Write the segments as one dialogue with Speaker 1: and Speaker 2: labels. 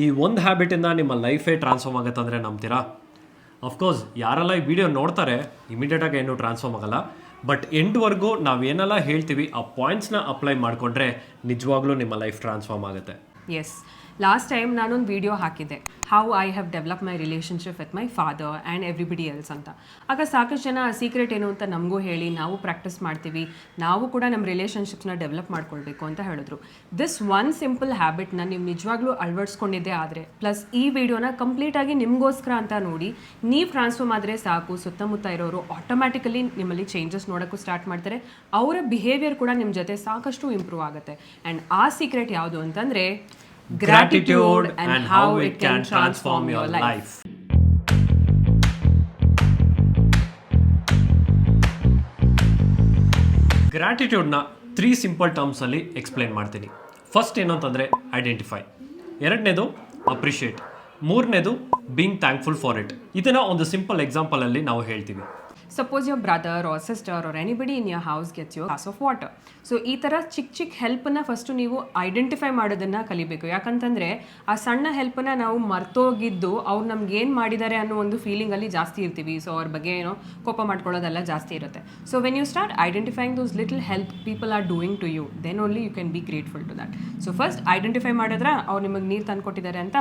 Speaker 1: ಈ ಒಂದು ಹ್ಯಾಬಿಟಿಂದ ನಿಮ್ಮ ಲೈಫೇ ಟ್ರಾನ್ಸ್ಫಾರ್ಮ್ ಆಗುತ್ತೆ ಅಂದರೆ ನಂಬ್ತೀರಾ? ಅಫ್ಕೋರ್ಸ್ ಯಾರೆಲ್ಲ ಈ ವಿಡಿಯೋ ನೋಡ್ತಾರೆ ಇಮಿಡಿಯೇಟಾಗಿ ಏನು ಟ್ರಾನ್ಸ್ಫಾರ್ಮ್ ಆಗಲ್ಲ, ಬಟ್ ಎಂಡ್ವರೆಗೂ ನಾವೇನೆಲ್ಲ ಹೇಳ್ತೀವಿ ಆ ಪಾಯಿಂಟ್ಸ್ನ ಅಪ್ಲೈ ಮಾಡಿಕೊಂಡ್ರೆ ನಿಜವಾಗ್ಲೂ ನಿಮ್ಮ ಲೈಫ್ ಟ್ರಾನ್ಸ್ಫಾರ್ಮ್ ಆಗುತ್ತೆ.
Speaker 2: ಎಸ್, ಲಾಸ್ಟ್ ಟೈಮ್ ನಾನೊಂದು ವಿಡಿಯೋ ಹಾಕಿದ್ದೆ, how I have develop my relationship with my father and everybody else ಅಂತ. ಆಗ ಸಾಕಷ್ಟು ಜನ ಆ ಸೀಕ್ರೆಟ್ ಏನು ಅಂತ ನಮಗೂ ಹೇಳಿ ನಾವು ಪ್ರಾಕ್ಟೀಸ್ ಮಾಡ್ತೀವಿ, ನಾವು ಕೂಡ ನಮ್ಮ ರಿಲೇಷನ್ಶಿಪ್ಸ್ನ ಡೆವಲಪ್ ಮಾಡ್ಕೊಳ್ಬೇಕು ಅಂತ ಹೇಳಿದ್ರು. ದಿಸ್ ಒನ್ ಸಿಂಪಲ್ ಹ್ಯಾಬಿಟ್ನ ನೀವು ನಿಜವಾಗ್ಲೂ ಅಳವಡಿಸ್ಕೊಂಡಿದ್ದೆ ಆದರೆ, ಪ್ಲಸ್ ಈ ವಿಡಿಯೋನ ಕಂಪ್ಲೀಟಾಗಿ ನಿಮಗೋಸ್ಕರ ಅಂತ ನೋಡಿ ನೀವು ಟ್ರಾನ್ಸ್ಫಾರ್ಮ್ ಆದರೆ ಸಾಕು, ಸುತ್ತಮುತ್ತ ಇರೋರು ಆಟೋಮ್ಯಾಟಿಕಲಿ ನಿಮ್ಮಲ್ಲಿ ಚೇಂಜಸ್ ನೋಡೋಕ್ಕೂ ಸ್ಟಾರ್ಟ್ ಮಾಡ್ತಾರೆ, ಅವರ ಬಿಹೇವಿಯರ್ ಕೂಡ ನಿಮ್ಮ ಜೊತೆ ಸಾಕಷ್ಟು ಇಂಪ್ರೂವ್ ಆಗುತ್ತೆ. ಆ್ಯಂಡ್ ಆ ಸೀಕ್ರೆಟ್ ಯಾವುದು ಅಂತಂದರೆ gratitude and how it can transform your life.
Speaker 1: ಗ್ರ್ಯಾಟಿಟ್ಯೂಡ್ನ 3 ಸಿಂಪಲ್ ಟರ್ಮ್ಸಲ್ಲಿ ಎಕ್ಸ್ಪ್ಲೈನ್ ಮಾಡ್ತೀನಿ. ಫಸ್ಟ್ ಏನು ಅಂತಂದರೆ ಐಡೆಂಟಿಫೈ, ಎರಡನೇದು ಅಪ್ರಿಷಿಯೇಟ್, ಮೂರನೇದು ಬೀಯಿಂಗ್ ಥ್ಯಾಂಕ್ಫುಲ್ ಫಾರ್ ಇಟ್. ಇದನ್ನು ಒಂದು ಸಿಂಪಲ್ ಎಕ್ಸಾಂಪಲಲ್ಲಿ ನಾವು ಹೇಳ್ತೀವಿ.
Speaker 2: Suppose your brother or sister or anybody in your house gets your glass of water. So ಈ ಥರ ಚಿಕ್ಕ ಹೆಲ್ಪನ್ನು ಫಸ್ಟು ನೀವು ಐಡೆಂಟಿಫೈ ಮಾಡೋದನ್ನು ಕಲಿಬೇಕು. ಯಾಕಂತಂದರೆ ಆ ಸಣ್ಣ ಹೆಲ್ಪನ್ನು ನಾವು ಮರ್ತೋಗಿದ್ದು ಅವ್ರು ನಮ್ಗೆ ಏನು ಮಾಡಿದ್ದಾರೆ ಅನ್ನೋ ಒಂದು ಫೀಲಿಂಗಲ್ಲಿ ಜಾಸ್ತಿ ಇರ್ತೀವಿ. ಸೊ ಅವ್ರ ಬಗ್ಗೆ ಏನೋ ಕೋಪ ಮಾಡ್ಕೊಳ್ಳೋದೆಲ್ಲ ಜಾಸ್ತಿ ಇರುತ್ತೆ. So when you start identifying those little help people are doing to you, then only you can be grateful to that. So first identify ಮಾಡಿದ್ರೆ ಅವ್ರು ನಿಮಗೆ ನೀರು ತಂದುಕೊಟ್ಟಿದ್ದಾರೆ ಅಂತ.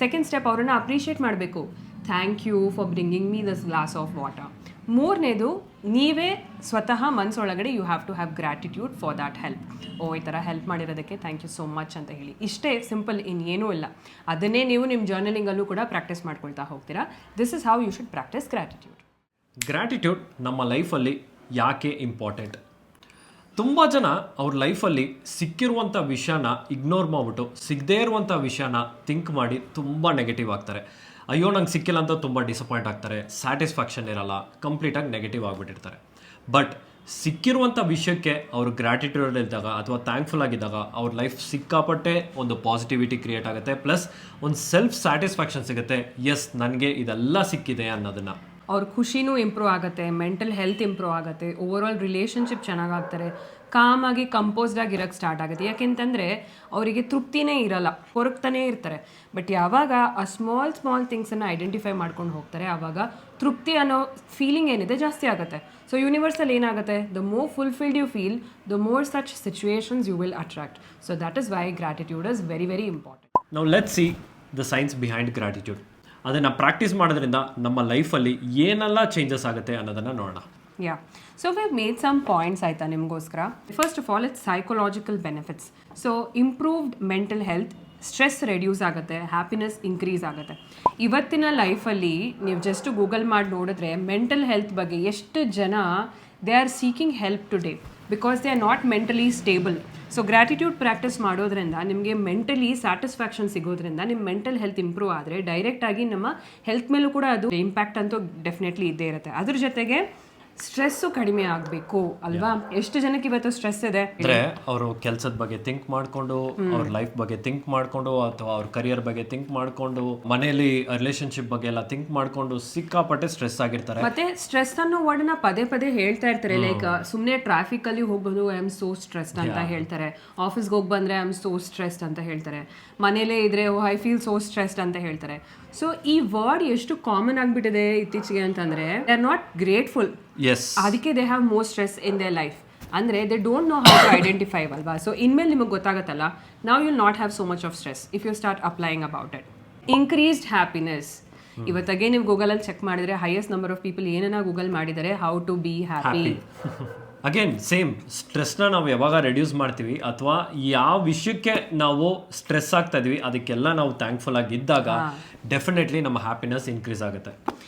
Speaker 2: ಸೆಕೆಂಡ್ ಸ್ಟೆಪ್ ಅವ್ರನ್ನ ಅಪ್ರಿಷಿಯೇಟ್ ಮಾಡಬೇಕು, thank you for bringing me this glass of water. ಮೂರನೇದು, ನೀವೇ ಸ್ವತಃ ಮನಸ್ಸೊಳಗಡೆ you have to have gratitude for that help. Oh, ಈ ಥರ ಹೆಲ್ಪ್ ಮಾಡಿರೋದಕ್ಕೆ ಥ್ಯಾಂಕ್ ಯು ಸೋ ಮಚ್ ಅಂತ ಹೇಳಿ. ಇಷ್ಟೇ ಸಿಂಪಲ್, ಇನ್ನೇನೂ ಇಲ್ಲ. ಅದನ್ನೇ ನೀವು ನಿಮ್ಮ ಜರ್ನಲಿಂಗಲ್ಲೂ ಕೂಡ ಪ್ರಾಕ್ಟೀಸ್ ಮಾಡ್ಕೊಳ್ತಾ ಹೋಗ್ತೀರಾ. This is how you should practice gratitude.
Speaker 1: Gratitude ನಮ್ಮ ಲೈಫಲ್ಲಿ ಯಾಕೆ ಇಂಪಾರ್ಟೆಂಟ್? ತುಂಬ ಜನ ಅವ್ರ ಲೈಫಲ್ಲಿ ಸಿಕ್ಕಿರುವಂಥ ವಿಷಯನ ಇಗ್ನೋರ್ ಮಾಡಿಬಿಟ್ಟು ಸಿಗದೇ ಇರುವಂಥ ವಿಷಯನ ಥಿಂಕ್ ಮಾಡಿ ತುಂಬ ನೆಗೆಟಿವ್ ಆಗ್ತಾರೆ. ಅಯ್ಯೋ ನಂಗೆ ಸಿಕ್ಕಿಲ್ಲ ಅಂತ ತುಂಬ ಡಿಸಪಾಯಿಂಟ್ ಆಗ್ತಾರೆ, ಸ್ಯಾಟಿಸ್ಫ್ಯಾಕ್ಷನ್ ಇರಲ್ಲ, ಕಂಪ್ಲೀಟಾಗಿ ನೆಗೆಟಿವ್ ಆಗಿಬಿಟ್ಟಿರ್ತಾರೆ. ಬಟ್ ಸಿಕ್ಕಿರುವಂಥ ವಿಷಯಕ್ಕೆ ಅವರು ಗ್ರ್ಯಾಟಿಟ್ಯೂಡ್ ಇದ್ದಾಗ ಅಥವಾ ಥ್ಯಾಂಕ್ಫುಲ್ ಆಗಿದ್ದಾಗ ಅವ್ರ ಲೈಫ್ ಸಿಕ್ಕಾಪಟ್ಟೆ ಒಂದು ಪಾಸಿಟಿವಿಟಿ ಕ್ರಿಯೇಟ್ ಆಗುತ್ತೆ, ಪ್ಲಸ್ ಒಂದು ಸೆಲ್ಫ್ ಸ್ಯಾಟಿಸ್ಫ್ಯಾಕ್ಷನ್ ಸಿಗುತ್ತೆ. ಎಸ್, ನನಗೆ ಇದೆಲ್ಲ ಸಿಕ್ಕಿದೆ ಅನ್ನೋದನ್ನು.
Speaker 2: ಅವ್ರ ಖುಷಿನೂ ಇಂಪ್ರೂವ್ ಆಗುತ್ತೆ, ಮೆಂಟಲ್ ಹೆಲ್ತ್ ಇಂಪ್ರೂವ್ ಆಗುತ್ತೆ, ಓವರಾಲ್ ರಿಲೇಷನ್ಶಿಪ್ ಚೆನ್ನಾಗಾಗ್ತಾರೆ, ಕಾಮಾಗಿ ಕಂಪೋಸ್ಡಾಗಿ ಇರೋಕ್ಕೆ ಸ್ಟಾರ್ಟ್ ಆಗುತ್ತೆ. ಯಾಕೆಂತಂದರೆ ಅವರಿಗೆ ತೃಪ್ತಿನೇ ಇರಲ್ಲ, ಕೊರಗ್ತಾನೇ ಇರ್ತಾರೆ. ಬಟ್ ಯಾವಾಗ ಆ ಸ್ಮಾಲ್ ಥಿಂಗ್ಸನ್ನು ಐಡೆಂಟಿಫೈ ಮಾಡ್ಕೊಂಡು ಹೋಗ್ತಾರೆ, ಆವಾಗ ತೃಪ್ತಿ ಅನ್ನೋ ಫೀಲಿಂಗ್ ಏನಿದೆ ಜಾಸ್ತಿ ಆಗುತ್ತೆ. ಸೊ ಯೂನಿವರ್ಸಲ್ಲಿ ಏನಾಗುತ್ತೆ, the more fulfilled you feel, the more such situations you will attract. So that is why gratitude is very very important.
Speaker 1: ನಾವು let's see the science behind gratitude. ಅದನ್ನು ಪ್ರಾಕ್ಟೀಸ್ ಮಾಡೋದ್ರಿಂದ ನಮ್ಮ ಲೈಫಲ್ಲಿ ಏನೆಲ್ಲ ಚೇಂಜಸ್ ಆಗುತ್ತೆ ಅನ್ನೋದನ್ನು ನೋಡೋಣ.
Speaker 2: Yeah, so we made some points ಆಯಿತಾ ನಿಮಗೋಸ್ಕರ. First of all, it's psychological benefits. So improved mental health, stress reduce ಆಗುತ್ತೆ, ಹ್ಯಾಪಿನೆಸ್ ಇನ್ಕ್ರೀಸ್ ಆಗುತ್ತೆ. ಇವತ್ತಿನ ಲೈಫಲ್ಲಿ ನೀವು ಜಸ್ಟ್ ಗೂಗಲ್ ಮಾಡಿ ನೋಡಿದ್ರೆ ಮೆಂಟಲ್ ಹೆಲ್ತ್ ಬಗ್ಗೆ ಎಷ್ಟು ಜನ they are seeking help today because they are not mentally stable. So gratitude practice ಮಾಡೋದ್ರಿಂದ ನಿಮಗೆ ಮೆಂಟಲಿ ಸ್ಯಾಟಿಸ್ಫ್ಯಾಕ್ಷನ್ ಸಿಗೋದ್ರಿಂದ ನಿಮ್ಮ ಮೆಂಟಲ್ ಹೆಲ್ತ್ ಇಂಪ್ರೂವ್ ಆದರೆ ಡೈರೆಕ್ಟಾಗಿ ನಮ್ಮ ಹೆಲ್ತ್ ಮೇಲೂ ಕೂಡ ಅದು ಇಂಪ್ಯಾಕ್ಟ್ ಅಂತೂ ಡೆಫಿನೆಟ್ಲಿ ಇದ್ದೇ ಇರುತ್ತೆ. ಅದ್ರ ಜೊತೆಗೆ ಸ್ಟ್ರೆಸ್ಸು ಕಡಿಮೆ ಆಗಬೇಕು ಅಲ್ವಾ? ಎಷ್ಟು ಜನಕ್ಕೆ ಇವತ್ತು ಸ್ಟ್ರೆಸ್ ಇದೆ
Speaker 1: ಅಂದರೆ ಅವರು ಕೆಲಸದ ಬಗ್ಗೆ ಥಿಂಕ್ ಮಾಡಿಕೊಂಡು, ಅವ್ರ ಲೈಫ್ ಬಗ್ಗೆ ಥಿಂಕ್ ಮಾಡಿಕೊಂಡು, ಅಥವಾ ಅವ್ರ ಕರಿಯರ್ ಬಗ್ಗೆ ಥಿಂಕ್ ಮಾಡಿಕೊಂಡು, ಮನೆಯಲ್ಲಿ ರಿಲೇಶನ್ಶಿಪ್ ಬಗ್ಗೆ ಎಲ್ಲ ಥಿಂಕ್ ಮಾಡಿಕೊಂಡು ಸಿಕ್ಕಾಪಟ್ಟೆ ಸ್ಟ್ರೆಸ್ ಆಗಿರ್ತಾರೆ.
Speaker 2: ಮತ್ತೆ ಸ್ಟ್ರೆಸ್ ಅನ್ನೋ ವರ್ಡ್ನ ಪದೇ ಪದೇ ಹೇಳ್ತಾ ಇರ್ತಾರೆ. ಲೈಕ್ ಸುಮ್ಮನೆ ಟ್ರಾಫಿಕ್ ಅಲ್ಲಿ ಹೋಗ್ಬೋದು, ಐ ಆಮ್ ಸೋ ಸ್ಟ್ರೆಸ್ಡ್ ಅಂತ ಹೇಳ್ತಾರೆ. ಆಫೀಸ್ಗೆ ಹೋಗಿ ಬಂದ್ರೆ ಐ ಆಮ್ ಸೋ ಸ್ಟ್ರೆಸ್ಡ್ ಅಂತ ಹೇಳ್ತಾರೆ. ಮನೇಲೇ ಇದ್ರೆ ಐ ಫೀಲ್ ಸೋ ಸ್ಟ್ರೆಸ್ಡ್ ಅಂತ ಹೇಳ್ತಾರೆ. ಸೊ ಈ ವರ್ಡ್ ಎಷ್ಟು ಕಾಮನ್ ಆಗಿಬಿಟ್ಟಿದೆ ಇತ್ತೀಚೆಗೆ ಅಂತಂದ್ರೆ ದೇ ಆರ್ ನಾಟ್ ಗ್ರೇಟ್ಫುಲ್. ಅದಕ್ಕೆ they have more stress in their life. ಅಂದರೆ they don't know how to identify ಅಲ್ವಾ? ಸೊ ಇನ್ಮೇಲೆ ನಿಮಗೆ ಗೊತ್ತಾಗುತ್ತಲ್ಲ, ನಾವು you not have so much of stress if you start applying about it. Increased happiness. ಇವತ್ತಾಗೆ ನೀವು ಗೂಗಲಲ್ಲಿ ಚೆಕ್ ಮಾಡಿದ್ರೆ ಹೈಯೆಸ್ಟ್ ನಂಬರ್ ಆಫ್ ಪೀಪಲ್ ಏನನ್ನ ಗೂಗಲ್ ಮಾಡಿದ್ದಾರೆ, how to be happy.
Speaker 1: Again same, ಸ್ಟ್ರೆಸ್ನ ನಾವು ಯಾವಾಗ ರೆಡ್ಯೂಸ್ ಮಾಡ್ತೀವಿ ಅಥವಾ ಯಾವ ವಿಷಯಕ್ಕೆ ನಾವು ಸ್ಟ್ರೆಸ್ ಆಗ್ತಾ ಇದೀವಿ ಅದಕ್ಕೆಲ್ಲ ನಾವು ಥ್ಯಾಂಕ್ಫುಲ್ ಆಗಿದ್ದಾಗ ಡೆಫಿನೆಟ್ಲಿ ನಮ್ಮ ಹ್ಯಾಪಿನೆಸ್ ಇನ್ಕ್ರೀಸ್ ಆಗುತ್ತೆ.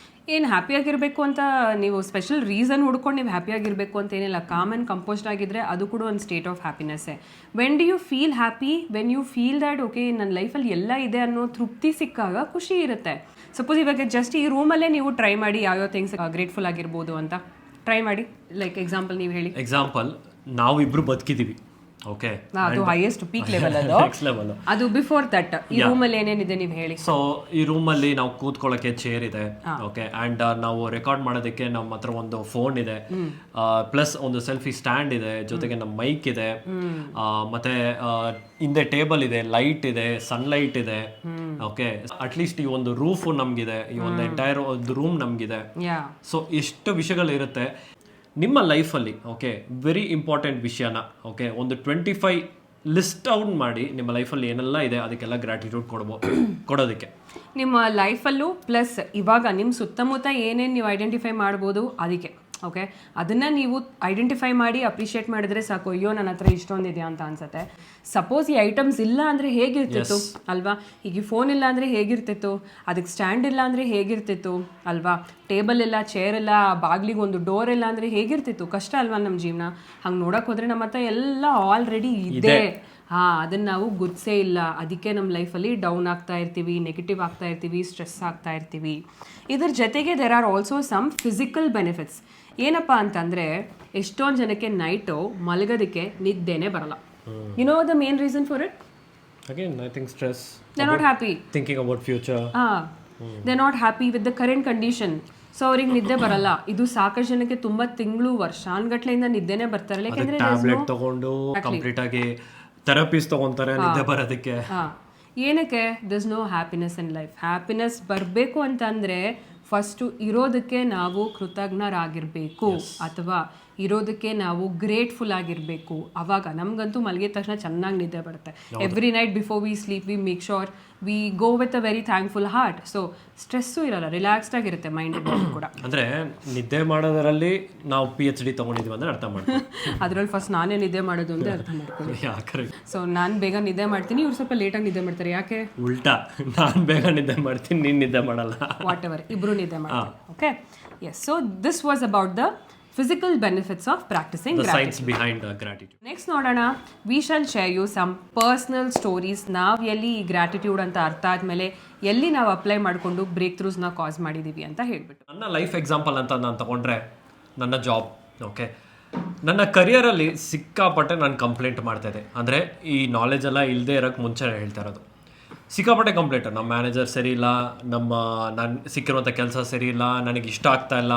Speaker 2: ಏನು ಹ್ಯಾಪಿಯಾಗಿರಬೇಕು ಅಂತ ನೀವು ಸ್ಪೆಷಲ್ ರೀಸನ್ ಹುಡ್ಕೊಂಡು ನೀವು ಹ್ಯಾಪಿಯಾಗಿರಬೇಕು ಅಂತ ಏನಿಲ್ಲ. ಕಾಮ್ ಆ್ಯಂಡ್ ಕಂಪೋಸ್ಡ್ ಆಗಿದ್ದರೆ ಅದು ಕೂಡ ಒಂದು ಸ್ಟೇಟ್ ಆಫ್ ಹ್ಯಾಪಿನೆಸ್ಸೇ. When do you feel happy? When you feel that okay ನನ್ನ ಲೈಫಲ್ಲಿ ಎಲ್ಲ ಇದೆ ಅನ್ನೋ ತೃಪ್ತಿ ಸಿಕ್ಕಾಗ ಖುಷಿ ಇರುತ್ತೆ. ಸಪೋಸ್ ಇವಾಗ ಜಸ್ಟ್ ಈ ರೂಮಲ್ಲೇ ನೀವು ಟ್ರೈ ಮಾಡಿ ಯಾವ್ಯಾವ ಥಿಂಗ್ಸ್ ಗ್ರೇಟ್ಫುಲ್ ಆಗಿರ್ಬೋದು ಅಂತ ಟ್ರೈ ಮಾಡಿ. ಲೈಕ್ ಎಕ್ಸಾಂಪಲ್ ನೀವು ಹೇಳಿ.
Speaker 1: ಎಕ್ಸಾಂಪಲ್, ನಾವಿಬ್ರು ಬದುಕಿದ್ದೀವಿ, ಓಕೆ
Speaker 2: ಅದು ಹೈಯೆಸ್ಟ್ ಪೀಕ್ ಲೆವೆಲ್ ಅದು.
Speaker 1: Next level.
Speaker 2: ಅದು ಬಿಫೋರ್ ದಟ್ ಈ ರೂಮಲ್ಲಿ ಏನೇನಿದೆ ನೀವು ಹೇಳಿ.
Speaker 1: ಸೊ ಈ ರೂಮಲ್ಲಿ ನಾವು ಕೂತ್ಕೊಳ್ಳೋಕೆ ಚೇರ್ ಇದೆ, ಓಕೆ, ಆ್ಯಂಡ್ ನಾವು ರೆಕಾರ್ಡ್ ಮಾಡೋದಕ್ಕೆ ನಮ್ಮ ಹತ್ರ ಒಂದು ಫೋನ್ ಇದೆ, ಪ್ಲಸ್ ಒಂದು ಸೆಲ್ಫಿ ಸ್ಟ್ಯಾಂಡ್ ಇದೆ, ಜೊತೆಗೆ ನಮ್ಮ ಮೈಕ್ ಇದೆ, ಮತ್ತೆ ಹಿಂದೆ ಟೇಬಲ್ ಇದೆ, ಲೈಟ್ ಇದೆ, ಸನ್ಲೈಟ್ ಇದೆ, ಓಕೆ, ಅಟ್ಲೀಸ್ಟ್ ಈ ಒಂದು ರೂಫ್ ನಮ್ಗಿದೆ, ಈ ಒಂದು ಎಂಟೈರ್ ಒಂದು ರೂಮ್ ನಮ್ಗಿದೆ. ಸೊ ಎಷ್ಟು ವಿಷಯಗಳಿರುತ್ತೆ ನಿಮ್ಮ ಲೈಫಲ್ಲಿ. ಓಕೆ, ವೆರಿ ಇಂಪಾರ್ಟೆಂಟ್ ವಿಷಯನ ಓಕೆ ಒಂದು 25 ಲಿಸ್ಟ್ ಔಟ್ ಮಾಡಿ ನಿಮ್ಮ ಲೈಫಲ್ಲಿ ಏನೆಲ್ಲ ಇದೆ ಅದಕ್ಕೆಲ್ಲ ಗ್ರ್ಯಾಟಿಟ್ಯೂಡ್ ಕೊಡೋದಕ್ಕೆ.
Speaker 2: ನಿಮ್ಮ ಲೈಫಲ್ಲೂ ಪ್ಲಸ್ ಇವಾಗ ನಿಮ್ಮ ಸುತ್ತಮುತ್ತ ಏನೇನು ನೀವು ಐಡೆಂಟಿಫೈ ಮಾಡ್ಬೋದು ಅದಕ್ಕೆ. ಓಕೆ, ಅದನ್ನು ನೀವು ಐಡೆಂಟಿಫೈ ಮಾಡಿ ಅಪ್ರಿಷಿಯೇಟ್ ಮಾಡಿದ್ರೆ ಸಾಕು. ಅಯ್ಯೋ ನನ್ನ ಹತ್ರ ಇಷ್ಟೊಂದಿದೆಯಾ ಅಂತ ಅನ್ಸುತ್ತೆ. ಸಪೋಸ್ ಈ ಐಟಮ್ಸ್ ಇಲ್ಲ ಅಂದರೆ ಹೇಗಿರ್ತಿತ್ತು ಅಲ್ವಾ? ಈಗ ಈ ಫೋನ್ ಇಲ್ಲ ಅಂದರೆ ಹೇಗಿರ್ತಿತ್ತು, ಅದಕ್ಕೆ ಸ್ಟ್ಯಾಂಡ್ ಇಲ್ಲ ಅಂದರೆ ಹೇಗಿರ್ತಿತ್ತು ಅಲ್ವಾ? ಟೇಬಲ್ ಇಲ್ಲ, ಚೇರ್ ಇಲ್ಲ, ಬಾಗಿಲಿಗೆ ಒಂದು ಡೋರ್ ಇಲ್ಲ ಅಂದರೆ ಹೇಗಿರ್ತಿತ್ತು? ಕಷ್ಟ ಅಲ್ವಾ ನಮ್ಮ ಜೀವನ? ಹಂಗೆ ನೋಡೋಕೆ ಹೋದರೆ ನಮ್ಮ ಹತ್ರ ಎಲ್ಲ ಆಲ್ರೆಡಿ ಇದೆ. ಅದನ್ನು ನಾವು ಗುರ್ಸೇ ಇಲ್ಲ. ಅದಕ್ಕೆ ನಮ್ಮ ಲೈಫಲ್ಲಿ ಡೌನ್ ಆಗ್ತಾ ಇರ್ತೀವಿ, ನೆಗೆಟಿವ್ ಆಗ್ತಾ ಇರ್ತೀವಿ, ಸ್ಟ್ರೆಸ್ ಆಗ್ತಾ ಇರ್ತೀವಿ. ಇದ್ರ ಜೊತೆಗೆ there are also some physical benefits. ಏನಪ್ಪ ಅಂತಂದರೆ ಎಷ್ಟೊಂದು ಜನಕ್ಕೆ ನೈಟು ಮಲಗೋದಕ್ಕೆ ನಿದ್ದೆನೇ ಬರಲ್ಲ. You know the main reason for it?
Speaker 1: Again, I think stress.
Speaker 2: They're not happy.
Speaker 1: Thinking about future.
Speaker 2: They're not happy with the current condition. So ಅವ್ರಿಗೆ ನಿದ್ದೆ ಬರಲ್ಲ. ಇದು ಸಾಕಷ್ಟು ಜನಕ್ಕೆ ತುಂಬ ತಿಂಗಳು ವರ್ಷಾನ್ಗಟ್ಲೆಯಿಂದ ನಿದ್ದೆನೇ ಬರ್ತಾರಲ್ಲ. ಯಾಕೆಂದ್ರೆ
Speaker 1: ಟ್ಯಾಬ್ಲೆಟ್ ತಗೊಂಡು ಕಂಪ್ಲೀಟ್ ಆಗಿ ಥೆರಪೀಸ್ ತಗೊಂತಾರೆ ನಿದ್ದೆ ಬರೋದಕ್ಕೆ.
Speaker 2: ಏನಕ್ಕೆ? This no happiness in life. Happiness ಬರಬೇಕು ಅಂತಂದರೆ ಫಸ್ಟು ಇರೋದಕ್ಕೆ ನಾವು ಕೃತಜ್ಞರಾಗಿರಬೇಕು, ಅಥವಾ ಇರೋದಕ್ಕೆ ನಾವು ಗ್ರೇಟ್ಫುಲ್ ಆಗಿರಬೇಕು. ಅವಾಗ ನಮಗಂತೂ ಮಲಗಿದ ತಕ್ಷಣ ಚೆನ್ನಾಗಿ ನಿದ್ದೆ ಬರುತ್ತೆ. Every night before we sleep we make sure we go with a very thankful heart. So stress ಇರಲ್ಲ, ರಿಲ್ಯಾಕ್ಸ್ಡ್ ಆಗಿರುತ್ತೆ ಮೈಂಡ್ ಬಾಡಿ ಕೂಡ.
Speaker 1: ಅಂದರೆ ನಿದ್ದೆ ಮಾಡೋದರಲ್ಲಿ ನಾವು PhD ತೊಗೊಂಡಿದ್ದೀವಿ ಅಂದರೆ ಅರ್ಥ ಮಾಡ್ತೀವಿ.
Speaker 2: ಅದರಲ್ಲಿ ಫಸ್ಟ್ ನಾನೇ ನಿದ್ದೆ ಮಾಡೋದು ಅಂದರೆ ಅರ್ಥ ಮಾಡ್ಕೊಳ್ಳಿ. ಸೊ ನಾನು ಬೇಗ ನಿದ್ದೆ ಮಾಡ್ತೀನಿ, ಇವ್ರು ಸ್ವಲ್ಪ ಲೇಟಾಗಿ ನಿದ್ದೆ ಮಾಡ್ತಾರೆ. ಯಾಕೆ?
Speaker 1: ಉಲ್ಟಾ, ನಾನು ಬೇಗ ನಿದ್ದೆ ಮಾಡ್ತೀನಿ, ನೀನು ನಿದ್ದೆ ಮಾಡಲ್ಲ.
Speaker 2: ವಾಟ್ ಎವರ್, ಇಬ್ಬರು ನಿದ್ದೆ ಮಾಡ್ತಾರೆ. Okay, yes. So this was about the physical benefits of practicing
Speaker 1: the
Speaker 2: gratitude.
Speaker 1: science behind gratitude.
Speaker 2: Next ನೋಡೋಣ, we shall share you some personal stories. ನಾವು ಎಲ್ಲಿ ಈ ಗ್ರಾಟಿಟ್ಯೂಡ್ ಅಂತ ಅರ್ಥ ಆದಮೇಲೆ ಎಲ್ಲಿ ನಾವು ಅಪ್ಲೈ ಮಾಡಿಕೊಂಡು ಬ್ರೇಕ್ ಥ್ರೂಸ್ನ ಕಾಸ್ ಮಾಡಿದ್ದೀವಿ ಅಂತ ಹೇಳ್ಬಿಟ್ಟು.
Speaker 1: ನನ್ನ ಲೈಫ್ ಎಕ್ಸಾಂಪಲ್ ಅಂತ ನಾನು ತಗೊಂಡ್ರೆ ನನ್ನ ಜಾಬ್. ಓಕೆ, ನನ್ನ ಕರಿಯರಲ್ಲಿ ಸಿಕ್ಕಾಪಟ್ಟೆ ನಾನು ಕಂಪ್ಲೇಂಟ್ ಮಾಡ್ತಾಯಿದ್ದೆ. ಅಂದರೆ ಈ ನಾಲೆಜ್ ಎಲ್ಲ ಇಲ್ಲದೆ ಇರೋಕ್ಕೆ ಮುಂಚೆ ಹೇಳ್ತಾ ಇರೋದು. ಸಿಕ್ಕಾಪಟ್ಟೆ ಕಂಪ್ಲೇಂಟ್. ನಮ್ಮ ಮ್ಯಾನೇಜರ್ ಸರಿ ಇಲ್ಲ, ನಾನು ಸಿಕ್ಕಿರುವಂಥ ಕೆಲಸ ಸರಿ ಇಲ್ಲ, ನನಗೆ ಇಷ್ಟ ಆಗ್ತಾ ಇಲ್ಲ,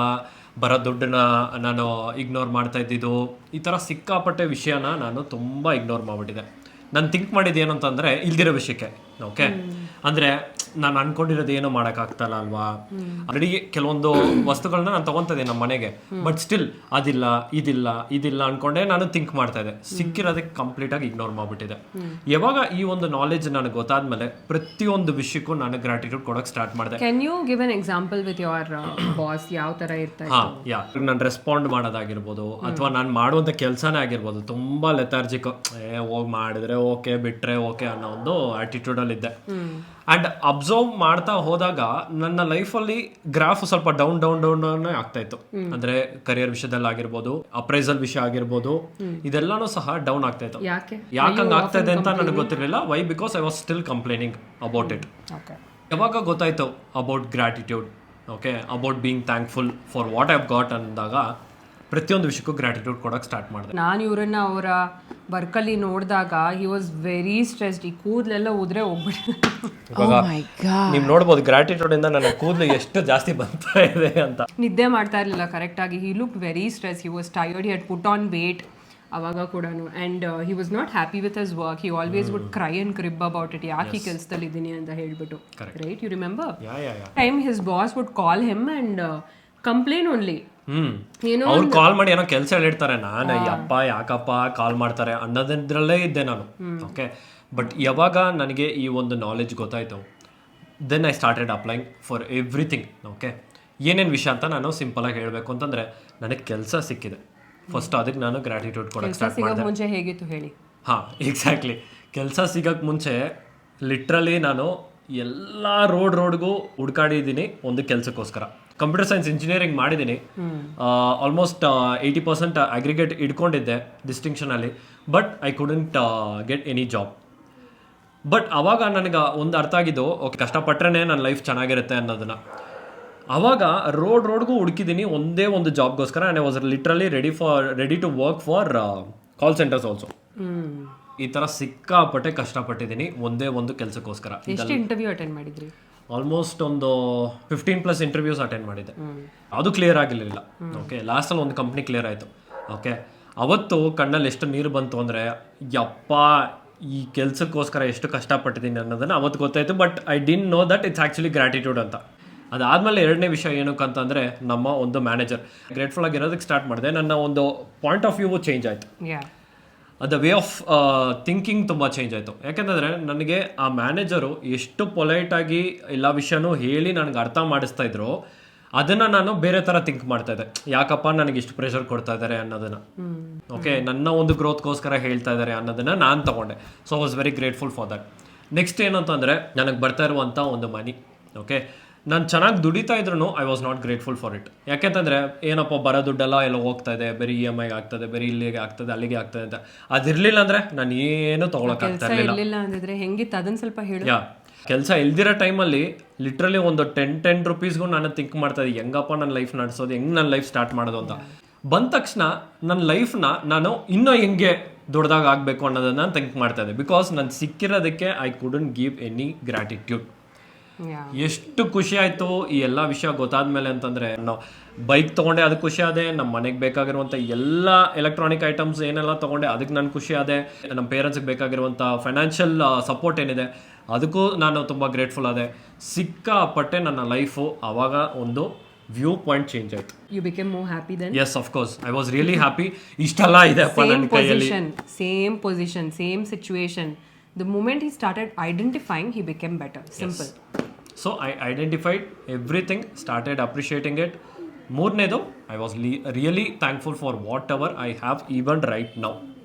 Speaker 1: ಬರೋ ದುಡ್ಡನ್ನ ನಾನು ಇಗ್ನೋರ್ ಮಾಡ್ತಾ ಇದ್ದಿದ್ದು, ಈ ಥರ ಸಿಕ್ಕಾಪಟ್ಟೆ ವಿಷಯನ ನಾನು ತುಂಬ ಇಗ್ನೋರ್ ಮಾಡಿಬಿಟ್ಟಿದ್ದೆ. ನಾನು ಥಿಂಕ್ ಮಾಡಿದ್ದು ಏನು ಅಂತಂದರೆ ಇಲ್ದಿರೋ ವಿಷಯಕ್ಕೆ. ಓಕೆ, ಅಂದರೆ ನಾನು ಅನ್ಕೊಂಡಿರೋದು ಏನೋ ಮಾಡೋಕ್ಕಾಗ್ತಲ್ಲ ಅಲ್ವಾ. ಆಲ್ರೆಡಿ ಕೆಲವೊಂದು ವಸ್ತುಗಳನ್ನ ನಾನು ತೊಗೊತಿದ್ದೆ ನಮ್ಮ ಮನೆಗೆ, ಬಟ್ ಸ್ಟಿಲ್ ಇದಿಲ್ಲ ಅನ್ಕೊಂಡೆ ನಾನು ಥಿಂಕ್ ಮಾಡ್ತಾ ಇದ್ದೆ. ಸಿಕ್ಕಿರೋದಕ್ಕೆ ಕಂಪ್ಲೀಟಾಗಿ ಇಗ್ನೋರ್ ಮಾಡಿಬಿಟ್ಟಿದೆ. ಯಾವಾಗ ಈ ಒಂದು ನಾಲೆಜ್ ನನಗೆ ಗೊತ್ತಾದ್ಮೇಲೆ ಪ್ರತಿಯೊಂದು ವಿಷಯಕ್ಕೂ ನಾನು ಗ್ರಾಟಿಟ್ಯೂಡ್ ಕೊಡೋಕೆ ಸ್ಟಾರ್ಟ್ ಮಾಡಿದೆ.
Speaker 2: Can you give an example with your boss? ಯಾವ ಥರ ಇರ್ತಾರೆ?
Speaker 1: ನಾನು ರೆಸ್ಪಾಂಡ್ ಮಾಡೋದಾಗಿರ್ಬೋದು, ಅಥವಾ ನಾನು ಮಾಡುವಂಥ ಕೆಲಸನೇ ಆಗಿರ್ಬೋದು, ತುಂಬ ಲೆಥಾರ್ಜಿಕ್, ಹೋಗಿ ಮಾಡಿದ್ರೆ ಓಕೆ, ಬಿಟ್ರೆ ಓಕೆ ಅನ್ನೋ ಒಂದು ಆಟಿಟ್ಯೂಡಲ್ಲಿ ಇದ್ದೆ. ಆ್ಯಂಡ್ ಅಬ್ಸರ್ವ್ ಮಾಡ್ತಾ ಹೋದಾಗ ನನ್ನ ಲೈಫಲ್ಲಿ ಗ್ರಾಫ್ ಸ್ವಲ್ಪ ಡೌನ್ ಆಗ್ತಾ ಇತ್ತು. ಅಂದರೆ ಕರಿಯರ್ ವಿಷಯದಲ್ಲಿ ಆಗಿರ್ಬೋದು, ಅಪ್ರೈಸಲ್ ವಿಷಯ ಆಗಿರ್ಬೋದು, ಇದೆಲ್ಲಾನು ಸಹ ಡೌನ್ ಆಗ್ತಾ ಇತ್ತು. ಯಾಕಂಗೆ ಆಗ್ತಾ ಇದೆ ಅಂತ ನನಗೆ ಗೊತ್ತಿರಲಿಲ್ಲ. Why? Because I was still complaining about it. ಯಾವಾಗ ಗೊತ್ತಾಯ್ತು about gratitude, okay, about being thankful for what I have got ಅಂದಾಗ ಪ್ರತಿಯೊಂದು ವಿಷಯಕ್ಕೂ ಗ್ರಾಟಿಟ್ಯೂಡ್ ಕೊಡೋಕೆ ಸ್ಟಾರ್ಟ್ ಮಾಡಿದೆ.
Speaker 2: ನಾನು ಇವರನ್ನ ಅವರ ವರ್ಕಲ್ಲಿ ನೋಡಿದಾಗ ಹಿ ವಾಸ್ ವೆರಿ ಸ್ಟ್ರೆಸ್ಡ್. ಈ ಕೂದಲೆಲ್ಲ ಉದ್ರೆ ಹೋಗ್ಬಿಟ್ಟು
Speaker 1: ನೀವು ನೋಡ್ಬೋದು ಗ್ರಾಟಿಟ್ಯೂಡ್ ಇಂದ ನನ್ನ ಕೂದಲು ಎಷ್ಟು ಜಾಸ್ತಿ ಬರ್ತಾ ಇದೆ ಅಂತ.
Speaker 2: ನಿದ್ದೆ ಮಾಡ್ತಾ ಇರಲಿಲ್ಲ ಕರೆಕ್ಟಾಗಿ. He look very stress, he was tired, he had put on weight ಅವಾಗ ಕೂಡ. And he was not happy with his work. He always would cry and crib about it. ಯಾಕೆ ಈ ಕೆಲಸದಲ್ಲಿ ಇದ್ದೀನಿ ಅಂತ ಹೇಳ್ಬಿಟ್ಟು. Right, you remember? Time his boss would call him and complain only.
Speaker 1: ಅವ್ರು call ಮಾಡಿ ಏನೋ ಕೆಲಸ ಹೇಳಿರ್ತಾರೆ, ನಾನು ಯಪ್ಪ ಯಾಕಪ್ಪ ಕಾಲ್ ಮಾಡ್ತಾರೆ ಅನ್ನೋದ್ರಲ್ಲೇ ಇದ್ದೆ ನಾನು. ಓಕೆ, ಬಟ್ ಯಾವಾಗ ನನಗೆ ಈ ಒಂದು ನಾಲೆಜ್ ಗೊತ್ತಾಯ್ತು, then I started applying for everything. Okay, ಏನೇನು ವಿಷಯ ಅಂತ ನಾನು ಸಿಂಪಲಾಗಿ ಹೇಳಬೇಕು ಅಂತಂದರೆ, ನನಗೆ ಕೆಲಸ ಸಿಕ್ಕಿದೆ ಫಸ್ಟ್, ಅದಕ್ಕೆ ನಾನು ಗ್ರಾಟಿಟ್ಯೂಡ್ ಕೊಡೋಕ್ಕೆ ಸ್ಟಾರ್ಟ್ ಮಾಡಿದೆ.
Speaker 2: ಮುಂಚೆ ಹೇಗಿತ್ತು ಹೇಳಿ?
Speaker 1: ಎಕ್ಸಾಕ್ಟ್ಲಿ. ಕೆಲಸ ಸಿಗೋಕ್ಕೆ ಮುಂಚೆ ಲಿಟ್ರಲಿ ನಾನು ಎಲ್ಲ ರೋಡ್ಗೂ ಹುಡ್ಕಾಡಿದ್ದೀನಿ ಒಂದು ಕೆಲಸಕ್ಕೋಸ್ಕರ. ಕಂಪ್ಯೂಟರ್ ಸೈನ್ಸ್ ಇಂಜಿನಿಯರಿಂಗ್ ಮಾಡಿದ್ದೀನಿ, ಆಲ್ಮೋಸ್ಟ್ 80% ಅಗ್ರಿಗೇಟ್ ಇಟ್ಕೊಂಡಿದ್ದೆ ಡಿಸ್ಟಿಂಕ್ಷನಲ್ಲಿ, but I couldn't get any job. But ಅವಾಗ ನನಗೆ ಒಂದು ಅರ್ಥ ಆಗಿದ್ದು, ಓಕೆ, ಕಷ್ಟಪಟ್ಟರೆ ನನ್ನ ಲೈಫ್ ಚೆನ್ನಾಗಿರುತ್ತೆ ಅನ್ನೋದನ್ನು. ಆವಾಗ ರೋಡ್ಗೂ ಹುಡುಕಿದ್ದೀನಿ ಒಂದೇ ಒಂದು ಜಾಬ್ಗೋಸ್ಕರ. And I was literally ready to work for call centres also. ಈ ಥರ ಸಿಕ್ಕಾಪಟ್ಟೆ ಕಷ್ಟಪಟ್ಟಿದ್ದೀನಿ ಒಂದೇ ಒಂದು ಕೆಲಸಕ್ಕೋಸ್ಕರ.
Speaker 2: ಎಷ್ಟು ಇಂಟರ್ವ್ಯೂ ಅಟೆಂಡ್ ಮಾಡಿದ್ರಿ?
Speaker 1: ಆಲ್ಮೋಸ್ಟ್ ಒಂದು 15+ ಇಂಟರ್ವ್ಯೂಸ್ ಅಟೆಂಡ್ ಮಾಡಿದ್ದೆ. ಅದು ಕ್ಲಿಯರ್ ಆಗಿರಲಿಲ್ಲ. ಓಕೆ, ಲಾಸ್ಟಲ್ಲಿ ಒಂದು ಕಂಪ್ನಿ ಕ್ಲಿಯರ್ ಆಯಿತು. ಓಕೆ, ಅವತ್ತು ಕಣ್ಣಲ್ಲಿ ಎಷ್ಟು ನೀರು ಬಂತು ಅಂದರೆ, ಯಪ್ಪ ಈ ಕೆಲಸಕ್ಕೋಸ್ಕರ ಎಷ್ಟು ಕಷ್ಟಪಟ್ಟಿದ್ದೀನಿ ಅನ್ನೋದನ್ನು ಅವತ್ತು ಗೊತ್ತಾಯಿತು. But I didn't know that it's actually gratitude ಅಂತ. ಅದಾದಮೇಲೆ ಎರಡನೇ ವಿಷಯ ಏನಕ್ಕೆ ಅಂತಂದರೆ, ನಮ್ಮ ಒಂದು ಮ್ಯಾನೇಜರ್ ಗ್ರೇಟ್ಫುಲ್ ಆಗಿರೋದಕ್ಕೆ ಸ್ಟಾರ್ಟ್ ಮಾಡಿದೆ. ನನ್ನ ಒಂದು ಪಾಯಿಂಟ್ ಆಫ್ ವ್ಯೂ ಚೇಂಜ್ ಆಯಿತು. ದ ವೇ ಆಫ್ ಥಿಂಕಿಂಗ್ ತುಂಬ ಚೇಂಜ್ ಆಯಿತು. ಯಾಕೆಂತಂದರೆ ನನಗೆ ಆ ಮ್ಯಾನೇಜರು ಎಷ್ಟು ಪೊಲೈಟಾಗಿ ಎಲ್ಲ ವಿಷಯನೂ ಹೇಳಿ ನನಗೆ ಅರ್ಥ ಮಾಡಿಸ್ತಾ ಇದ್ರು, ಅದನ್ನು ನಾನು ಬೇರೆ ಥರ ಥಿಂಕ್ ಮಾಡ್ತಾ ಇದ್ದೆ. ಯಾಕಪ್ಪ ನನಗೆ ಇಷ್ಟು ಪ್ರೆಷರ್ ಕೊಡ್ತಾ ಇದ್ದಾರೆ ಅನ್ನೋದನ್ನು, ಓಕೆ, ನನ್ನ ಒಂದು ಗ್ರೋತ್ಗೋಸ್ಕರ ಹೇಳ್ತಾ ಇದ್ದಾರೆ ಅನ್ನೋದನ್ನು ನಾನು ತೊಗೊಂಡೆ. So I was very grateful for that. Next ಏನಂತಂದರೆ, ನನಗೆ ಬರ್ತಾ ಇರುವಂಥ ಒಂದು ಮನಿ. ಓಕೆ, ನಾನು ಚೆನ್ನಾಗಿ ದುಡಿತಾ ಇದ್ರು I was not grateful for it. ಯಾಕೆಂತಂದರೆ ಏನಪ್ಪ ಬರೋ ದುಡ್ಡೆಲ್ಲ ಎಲ್ಲ ಹೋಗ್ತಾ ಇದೆ, ಬರೀ EMI ಆಗ್ತದೆ, ಬರೀ ಇಲ್ಲಿಗೆ ಆಗ್ತದೆ, ಅಲ್ಲಿಗೆ ಆಗ್ತದೆ ಅಂತ. ಅದಿರಲಿಲ್ಲ ಅಂದರೆ ನಾನು ಏನು ತೊಗೊಳಕ್ಕಾಗ್ತಾ ಇರಲಿಲ್ಲ.
Speaker 2: ಅಂದ್ರೆ ಹೆಂಗಿತ್ತು ಅದನ್ನ ಸ್ವಲ್ಪ ಹೇಳಿ.
Speaker 1: ಕೆಲಸ ಇಲ್ದಿರೋ ಟೈಮಲ್ಲಿ ಲಿಟ್ರಲಿ ಒಂದು 10 ರೂಪೀಸ್ಗೂ ನಾನು ಥಿಂಕ್ ಮಾಡ್ತಾ ಇದ್ದೆ, ಹೆಂಗಪ್ಪ ನನ್ನ ಲೈಫ್ ನಡೆಸೋದು, ಹೆಂಗೆ ನನ್ನ ಲೈಫ್ ಸ್ಟಾರ್ಟ್ ಮಾಡೋದು ಅಂತ. ಬಂದ ತಕ್ಷಣ ನನ್ನ ಲೈಫ್ನ ನಾನು ಇನ್ನೂ ಹೆಂಗೆ ದೊಡ್ಡದಾಗ ಆಗಬೇಕು ಅನ್ನೋದನ್ನು ನಾನು ಥಿಂಕ್ ಮಾಡ್ತಾ ಇದ್ದೆ. ಬಿಕಾಸ್ ನಾನು ಸಿಕ್ಕಿರೋದಕ್ಕೆ I couldn't give any gratitude. ಎಷ್ಟು ಖುಷಿ ಆಯಿತು ಈ ಎಲ್ಲ ವಿಷಯ ಗೊತ್ತಾದ್ಮೇಲೆ ಅಂತಂದರೆ, ನಾವು ಬೈಕ್ ತೊಗೊಂಡೆ ಅದಕ್ಕೆ ಖುಷಿ ಆದೆ, ನಮ್ಮ ಮನೆಗೆ ಬೇಕಾಗಿರುವಂಥ ಎಲ್ಲ ಎಲೆಕ್ಟ್ರಾನಿಕ್ ಐಟಮ್ಸ್ ಏನೆಲ್ಲ ತೊಗೊಂಡೆ ಅದಕ್ಕೆ ನಾನು ಖುಷಿ ಆದೆ, ನಮ್ಮ ಪೇರೆಂಟ್ಸ್ಗೆ ಬೇಕಾಗಿರುವಂಥ ಫೈನಾನ್ಷಿಯಲ್ ಸಪೋರ್ಟ್ ಏನಿದೆ ಅದಕ್ಕೂ ನಾನು ತುಂಬ ಗ್ರೇಟ್ಫುಲ್ ಆದೆ. ಸಿಕ್ಕಾಪಟ್ಟೆ ನನ್ನ ಲೈಫು ಆವಾಗ ಒಂದು ವ್ಯೂ ಪಾಯಿಂಟ್ ಚೇಂಜ್ ಆಯಿತು.
Speaker 2: You became more happy then?
Speaker 1: Yes, of course I was really happy. ಇಷ್ಟೆಲ್ಲ ಇದೆ ನನ್ನ ಕೈಯಲ್ಲಿ.
Speaker 2: Same position, same situation. The moment he started identifying, he became better. Simple.
Speaker 1: Yes. So I identified everything, started appreciating it. ಮೂರನೇದು, I was really thankful for whatever I have even right now.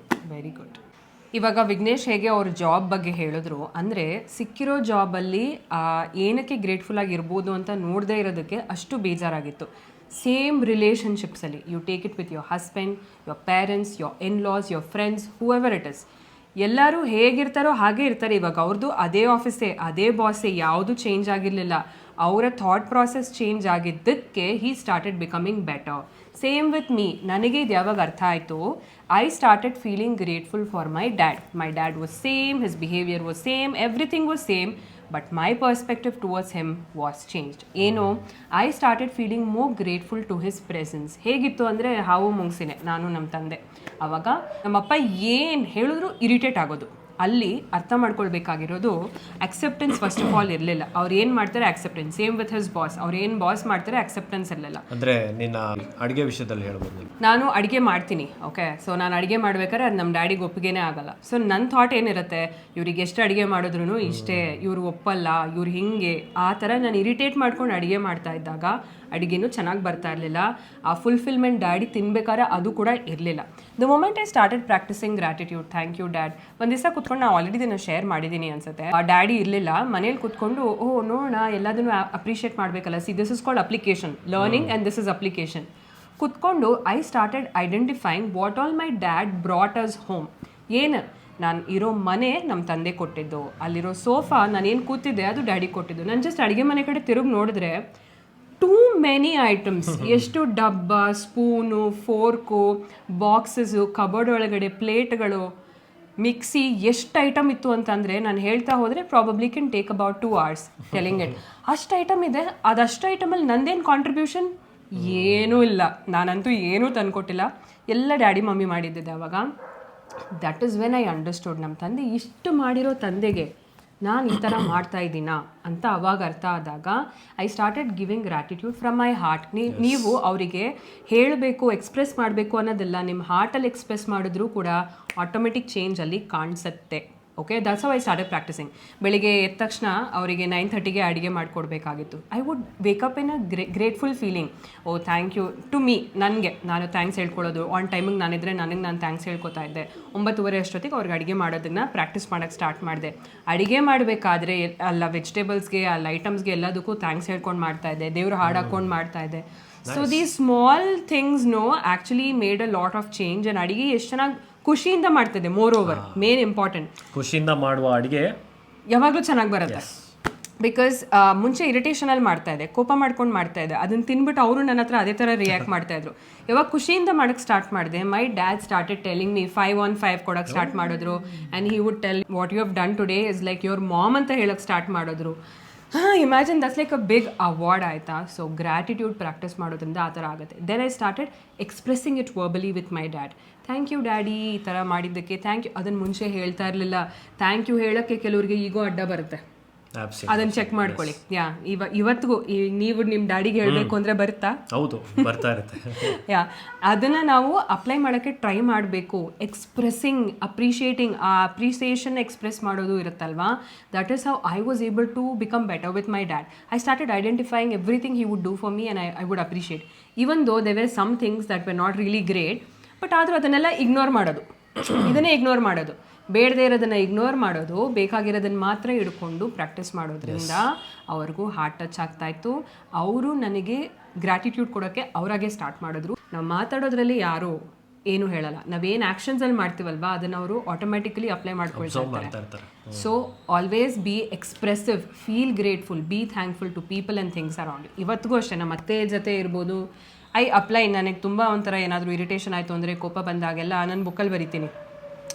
Speaker 2: Very good. ಇವಾಗ ವಿಘ್ನೇಶ್ ಹೇಗೆ ಅವ್ರ job ಬಗ್ಗೆ ಹೇಳಿದ್ರು ಅಂದರೆ, ಸಿಕ್ಕಿರೋ ಜಾಬಲ್ಲಿ ಏನಕ್ಕೆ grateful ಆಗಿರ್ಬೋದು ಅಂತ ನೋಡದೇ ಇರೋದಕ್ಕೆ ಅಷ್ಟು ಬೇಜಾರಾಗಿತ್ತು. ಸೇಮ್ ರಿಲೇಷನ್ಶಿಪ್ಸಲ್ಲಿ you take it with your husband, your parents, your in-laws, your friends, whoever it is, ಎಲ್ಲರೂ ಹೇಗಿರ್ತಾರೋ ಹಾಗೆ ಇರ್ತಾರೆ. ಇವಾಗ ಅವ್ರದ್ದು ಅದೇ ಆಫೀಸೇ, ಅದೇ ಬಾಸೇ, ಯಾವುದು ಚೇಂಜ್ ಆಗಿರಲಿಲ್ಲ. ಅವರ ಥಾಟ್ ಪ್ರಾಸೆಸ್ ಚೇಂಜ್ ಆಗಿದ್ದಕ್ಕೆ he started becoming better. Same with me. ನನಗೆ ಇದು ಯಾವಾಗ ಅರ್ಥ ಆಯಿತು, I started feeling grateful for my dad. My dad was same, his behaviour was same, everything was same, but my perspective towards him was changed. ಏನು, I started feeling more grateful to his presence. ಹೇಗಿತ್ತು ಅಂದರೆ, ಹಾವು ಮುಂಗ್ಸಿನೇ ನಾನು ನಮ್ಮ ತಂದೆ. ಆವಾಗ ನಮ್ಮಪ್ಪ ಏನು ಹೇಳಿದ್ರು ಇರಿಟೇಟ್ ಆಗೋದು. ಅಲ್ಲಿ ಅರ್ಥ ಮಾಡ್ಕೊಳ್ಬೇಕಾಗಿರೋದು ಅಕ್ಸೆಪ್ಟೆನ್ಸ್ ಫಸ್ಟ್ ಆಫ್ ಆಲ್ ಇರಲಿಲ್ಲ. ಅವ್ರು ಏನು ಮಾಡ್ತಾರೆ acceptance. Same with his boss, ಅವ್ರು ಏನು ಬಾಸ್ ಮಾಡ್ತಾರೆ ಅಕ್ಸೆಪ್ಟೆನ್ಸ್ ಇರಲಿಲ್ಲ.
Speaker 1: ಅಂದರೆ ನಿನ್ನ ಅಡುಗೆ ವಿಷಯದಲ್ಲಿ ಹೇಳ್ಬೋದು.
Speaker 2: ನಾನು ಅಡುಗೆ ಮಾಡ್ತೀನಿ, ಓಕೆ. ಸೊ ನಾನು ಅಡುಗೆ ಮಾಡ್ಬೇಕಾದ್ರೆ ಅದು ನಮ್ಮ ಡ್ಯಾಡಿಗೆ ಒಪ್ಪಿಗೆನೇ ಆಗಲ್ಲ. ಸೊ ನನ್ನ ಥಾಟ್ ಏನಿರುತ್ತೆ, ಇವ್ರಿಗೆ ಎಷ್ಟು ಅಡುಗೆ ಮಾಡಿದ್ರು ಇಷ್ಟೇ, ಇವ್ರು ಒಪ್ಪಲ್ಲ, ಇವ್ರು ಹಿಂಗೆ, ಆ ಥರ ನಾನು ಇರಿಟೇಟ್ ಮಾಡ್ಕೊಂಡು ಅಡುಗೆ ಮಾಡ್ತಾ ಇದ್ದಾಗ ಅಡುಗೆನೂ ಚೆನ್ನಾಗಿ ಬರ್ತಾ ಇರಲಿಲ್ಲ. ಆ ಫುಲ್ಫಿಲ್ಮೆಂಟ್ ಡ್ಯಾಡಿ ತಿನ್ಬೇಕಾದ್ರೆ ಅದು ಕೂಡ ಇರಲಿಲ್ಲ. The moment I started practicing gratitude, thank you dad. ಒಂದು ದಿವಸ ಕುತ್ಕೊಂಡು ನಾನು ಆಲ್ರೆಡಿ ಇದನ್ನು ಶೇರ್ ಮಾಡಿದ್ದೀನಿ ಅನ್ಸುತ್ತೆ. ಆ ಡ್ಯಾಡಿ ಇರಲಿಲ್ಲ, ಮನೇಲಿ ಕುತ್ಕೊಂಡು ನೋಡೋಣ ಎಲ್ಲದನ್ನು ಅಪ್ರಿಷಿಯೇಟ್ ಮಾಡಬೇಕಲ್ಲ. See, this is called application, learning and this is application. ಕುತ್ಕೊಂಡು I started identifying what all my dad brought us home. ಏನು, ನಾನು ಇರೋ ಮನೆ ನಮ್ಮ ತಂದೆ ಕೊಟ್ಟಿದ್ದು, ಅಲ್ಲಿರೋ ಸೋಫಾ ನಾನೇನು ಕೂತಿದ್ದೆ ಅದು ಡ್ಯಾಡಿ ಕೊಟ್ಟಿದ್ದು. ನಾನು ಜಸ್ಟ್ ಅಡುಗೆ ಮನೆ ಕಡೆ ತಿರುಗಿ ನೋಡಿದ್ರೆ ಟೂ ಮೆನಿ ಐಟಮ್ಸ್. ಎಷ್ಟು ಡಬ್ಬ, ಸ್ಪೂನು, ಫೋರ್ಕು, ಬಾಕ್ಸಸ್ಸು, ಕಬೋರ್ಡ್ ಒಳಗಡೆ ಪ್ಲೇಟ್ಗಳು, ಮಿಕ್ಸಿ, ಎಷ್ಟು ಐಟಮ್ ಇತ್ತು ಅಂತಂದರೆ ನಾನು ಹೇಳ್ತಾ ಹೋದರೆ probably can take about 2 hours telling it. ಅಷ್ಟು ಐಟಮ್ ಇದೆ. ಅದಷ್ಟು ಐಟಮಲ್ಲಿ ನಂದೇನು ಕಾಂಟ್ರಿಬ್ಯೂಷನ್? ಏನೂ ಇಲ್ಲ. ನಾನಂತೂ ಏನೂ ತಂದುಕೊಟ್ಟಿಲ್ಲ, ಎಲ್ಲ ಡ್ಯಾಡಿ ಮಮ್ಮಿ ಮಾಡಿದ್ದಿದೆ. ಅವಾಗ that is when I understood, ನಮ್ಮ ತಂದೆ ಇಷ್ಟು ಮಾಡಿರೋ ತಂದೆಗೆ ನಾನು ಈ ಥರ ಮಾಡ್ತಾ ಇದ್ದೀನಾ ಅಂತ ಅವಾಗ ಅರ್ಥ ಆದಾಗ I started giving gratitude from my heart. ನೀವು ಅವರಿಗೆ ಹೇಳಬೇಕು, ಎಕ್ಸ್ಪ್ರೆಸ್ ಮಾಡಬೇಕು ಅನ್ನೋದೆಲ್ಲ, ನಿಮ್ಮ ಹಾರ್ಟಲ್ಲಿ ಎಕ್ಸ್ಪ್ರೆಸ್ ಮಾಡಿದ್ರೂ ಕೂಡ ಆಟೋಮೆಟಿಕ್ ಚೇಂಜ್ ಅಲ್ಲಿ ಕಾಣಿಸುತ್ತೆ. Okay, that's how I started practising. ಬೆಳಿಗ್ಗೆ ಎದ್ದ ತಕ್ಷಣ ಅವರಿಗೆ 9:30ಗೆ ಅಡುಗೆ ಮಾಡಿಕೊಡ್ಬೇಕಾಗಿತ್ತು. I would wake up in a grateful feeling. Oh thank you to me, ನನಗೆ ನಾನು ಥ್ಯಾಂಕ್ಸ್ ಹೇಳ್ಕೊಳ್ಳೋದು. ಆನ್ ಟೈಮಿಗೆ ನಾನಿದ್ರೆ ನನಗೆ ನಾನು ಥ್ಯಾಂಕ್ಸ್ ಹೇಳ್ಕೊತಾ ಇದ್ದೆ. 9:30 ಅಷ್ಟೊತ್ತಿಗೆ ಅವ್ರಿಗೆ ಅಡುಗೆ ಮಾಡೋದನ್ನು ಪ್ರಾಕ್ಟೀಸ್ ಮಾಡೋಕ್ಕೆ ಸ್ಟಾರ್ಟ್ ಮಾಡಿದೆ. ಅಡುಗೆ ಮಾಡಬೇಕಾದ್ರೆ ಅಲ್ಲ ವೆಜಿಟೇಬಲ್ಸ್ಗೆ, ಅಲ್ಲ ಐಟಮ್ಸ್ಗೆ ಎಲ್ಲದಕ್ಕೂ ಥ್ಯಾಂಕ್ಸ್ ಹೇಳ್ಕೊಂಡು ಮಾಡ್ತಾ ಇದ್ದೆ. ದೇವ್ರು ಹಾಡು ಹಾಕ್ಕೊಂಡು ಮಾಡ್ತಾ ಇದ್ದೆ. So these small things actually made a lot of change. And ಅಡುಗೆ ಎಷ್ಟು ಚೆನ್ನಾಗಿ ಖುಷಿಯಿಂದ ಮಾಡ್ತಿದ್ದೆ. ಮೋರ್ ಓವರ್ ಮೇನ್ ಇಂಪಾರ್ಟೆಂಟ್,
Speaker 1: ಖುಷಿಯಿಂದ ಮಾಡುವ ಅಡುಗೆ
Speaker 2: ಯಾವಾಗಲೂ ಚೆನ್ನಾಗಿ ಬರುತ್ತೆ. ಬಿಕಾಸ್ ಮುಂಚೆ ಇರಿಟೇಷನಲ್ಲಿ ಮಾಡ್ತಾ ಇದೆ, ಕೋಪ ಮಾಡ್ಕೊಂಡು ಮಾಡ್ತಾ ಇದೆ, ಅದನ್ನ ತಿನ್ಬಿಟ್ಟು ಅವರು ನನ್ನ ಹತ್ರ ಅದೇ ಥರ ರಿಯಾಕ್ಟ್ ಮಾಡ್ತಾ ಇದ್ರು. ಯಾವಾಗ ಖುಷಿಯಿಂದ ಮಾಡೋಕ್ಕೆ ಸ್ಟಾರ್ಟ್ ಮಾಡಿದೆ, my dad started telling me 5 on 5 ಕೊಡೋಕ್ಕೆ ಸ್ಟಾರ್ಟ್ ಮಾಡಿದ್ರು. And he would tell what you have done today is like your mom ಅಂತ ಹೇಳೋಕ್ಕೆ ಸ್ಟಾರ್ಟ್ ಮಾಡಿದ್ರು. Imagine that's like a big award ಆಯಿತಾ. ಸೊ ಗ್ರ್ಯಾಟಿಟ್ಯೂಡ್ ಪ್ರಾಕ್ಟೀಸ್ ಮಾಡೋದ್ರಿಂದ ಆ ಥರ ಆಗುತ್ತೆ. Then I started expressing it verbally with my dad. Thank you daddy ಈ ಥರ ಮಾಡಿದ್ದಕ್ಕೆ, ಥ್ಯಾಂಕ್ ಯು. ಅದನ್ನು ಮುಂಚೆ ಹೇಳ್ತಾ ಇರಲಿಲ್ಲ. ಥ್ಯಾಂಕ್ ಯು ಹೇಳೋಕ್ಕೆ ಕೆಲವರಿಗೆ ಈಗೋ ಅಡ್ಡ ಬರುತ್ತೆ, ಅದನ್ನ ಚೆಕ್ ಮಾಡ್ಕೊಳ್ಳಿ. ಇವತ್ತಿಗೂ ನೀವು ನಿಮ್ಮ ಡ್ಯಾಡಿಗೆ ಹೇಳಬೇಕು ಅಂದರೆ ಬರುತ್ತಾ?
Speaker 1: ಹೌದು, ಬರ್ತಾ ಇರುತ್ತೆ.
Speaker 2: ಅದನ್ನು ನಾವು ಅಪ್ಲೈ ಮಾಡೋಕ್ಕೆ ಟ್ರೈ ಮಾಡಬೇಕು. ಎಕ್ಸ್ಪ್ರೆಸ್ಸಿಂಗ್, ಅಪ್ರಿಷಿಯೇಟಿಂಗ್, ಆ ಅಪ್ರಿಸಿಯೇಷನ್ ಎಕ್ಸ್ಪ್ರೆಸ್ ಮಾಡೋದು ಇರುತ್ತಲ್ವಾ, that is how I was able to become better with my dad. I started identifying everything he would do for me and I would appreciate. Even though they were some things that were not really great, but ಆದರೂ ಅದನ್ನೆಲ್ಲ ignore ಮಾಡೋದು, ಇದನ್ನೇ ignore ಮಾಡೋದು, ಬೇಡದೇ ಇರೋದನ್ನು ignore ಮಾಡೋದು, ಬೇಕಾಗಿರೋದನ್ನು ಮಾತ್ರ ಹಿಡ್ಕೊಂಡು ಪ್ರಾಕ್ಟೀಸ್ ಮಾಡೋದ್ರಿಂದ ಅವ್ರಿಗೂ ಹಾರ್ಟ್ ಟಚ್ ಆಗ್ತಾಯಿತ್ತು. ಅವರು ನನಗೆ ಗ್ರ್ಯಾಟಿಟ್ಯೂಡ್ ಕೊಡೋಕ್ಕೆ ಅವರಾಗೆ ಸ್ಟಾರ್ಟ್ ಮಾಡಿದ್ರು. ನಾವು ಮಾತಾಡೋದ್ರಲ್ಲಿ ಯಾರು ಏನು ಹೇಳಲ್ಲ, ನಾವೇನು ಆ್ಯಕ್ಷನ್ಸಲ್ಲಿ ಮಾಡ್ತೀವಲ್ವಾ ಅದನ್ನು ಅವರು ಆಟೋಮ್ಯಾಟಿಕಲಿ ಅಪ್ಲೈ ಮಾಡ್ಕೊಳ್ತಾರೆ. So always be expressive, feel grateful, be thankful to people and things around. ಇವತ್ತಿಗೂ ಅಷ್ಟೇ, ನಮ್ಮ ಅತ್ತೆ ಜೊತೆ ಇರ್ಬೋದು, ಐ ಅಪ್ಲೈ. ನನಗೆ ತುಂಬ ಒಂಥರ ಏನಾದರೂ ಇರಿಟೇಷನ್ ಆಯಿತು ಅಂದರೆ, ಕೋಪ ಬಂದಾಗೆಲ್ಲ ನಾನು ಬುಕ್ಕಲ್ಲಿ ಬರಿತೀನಿ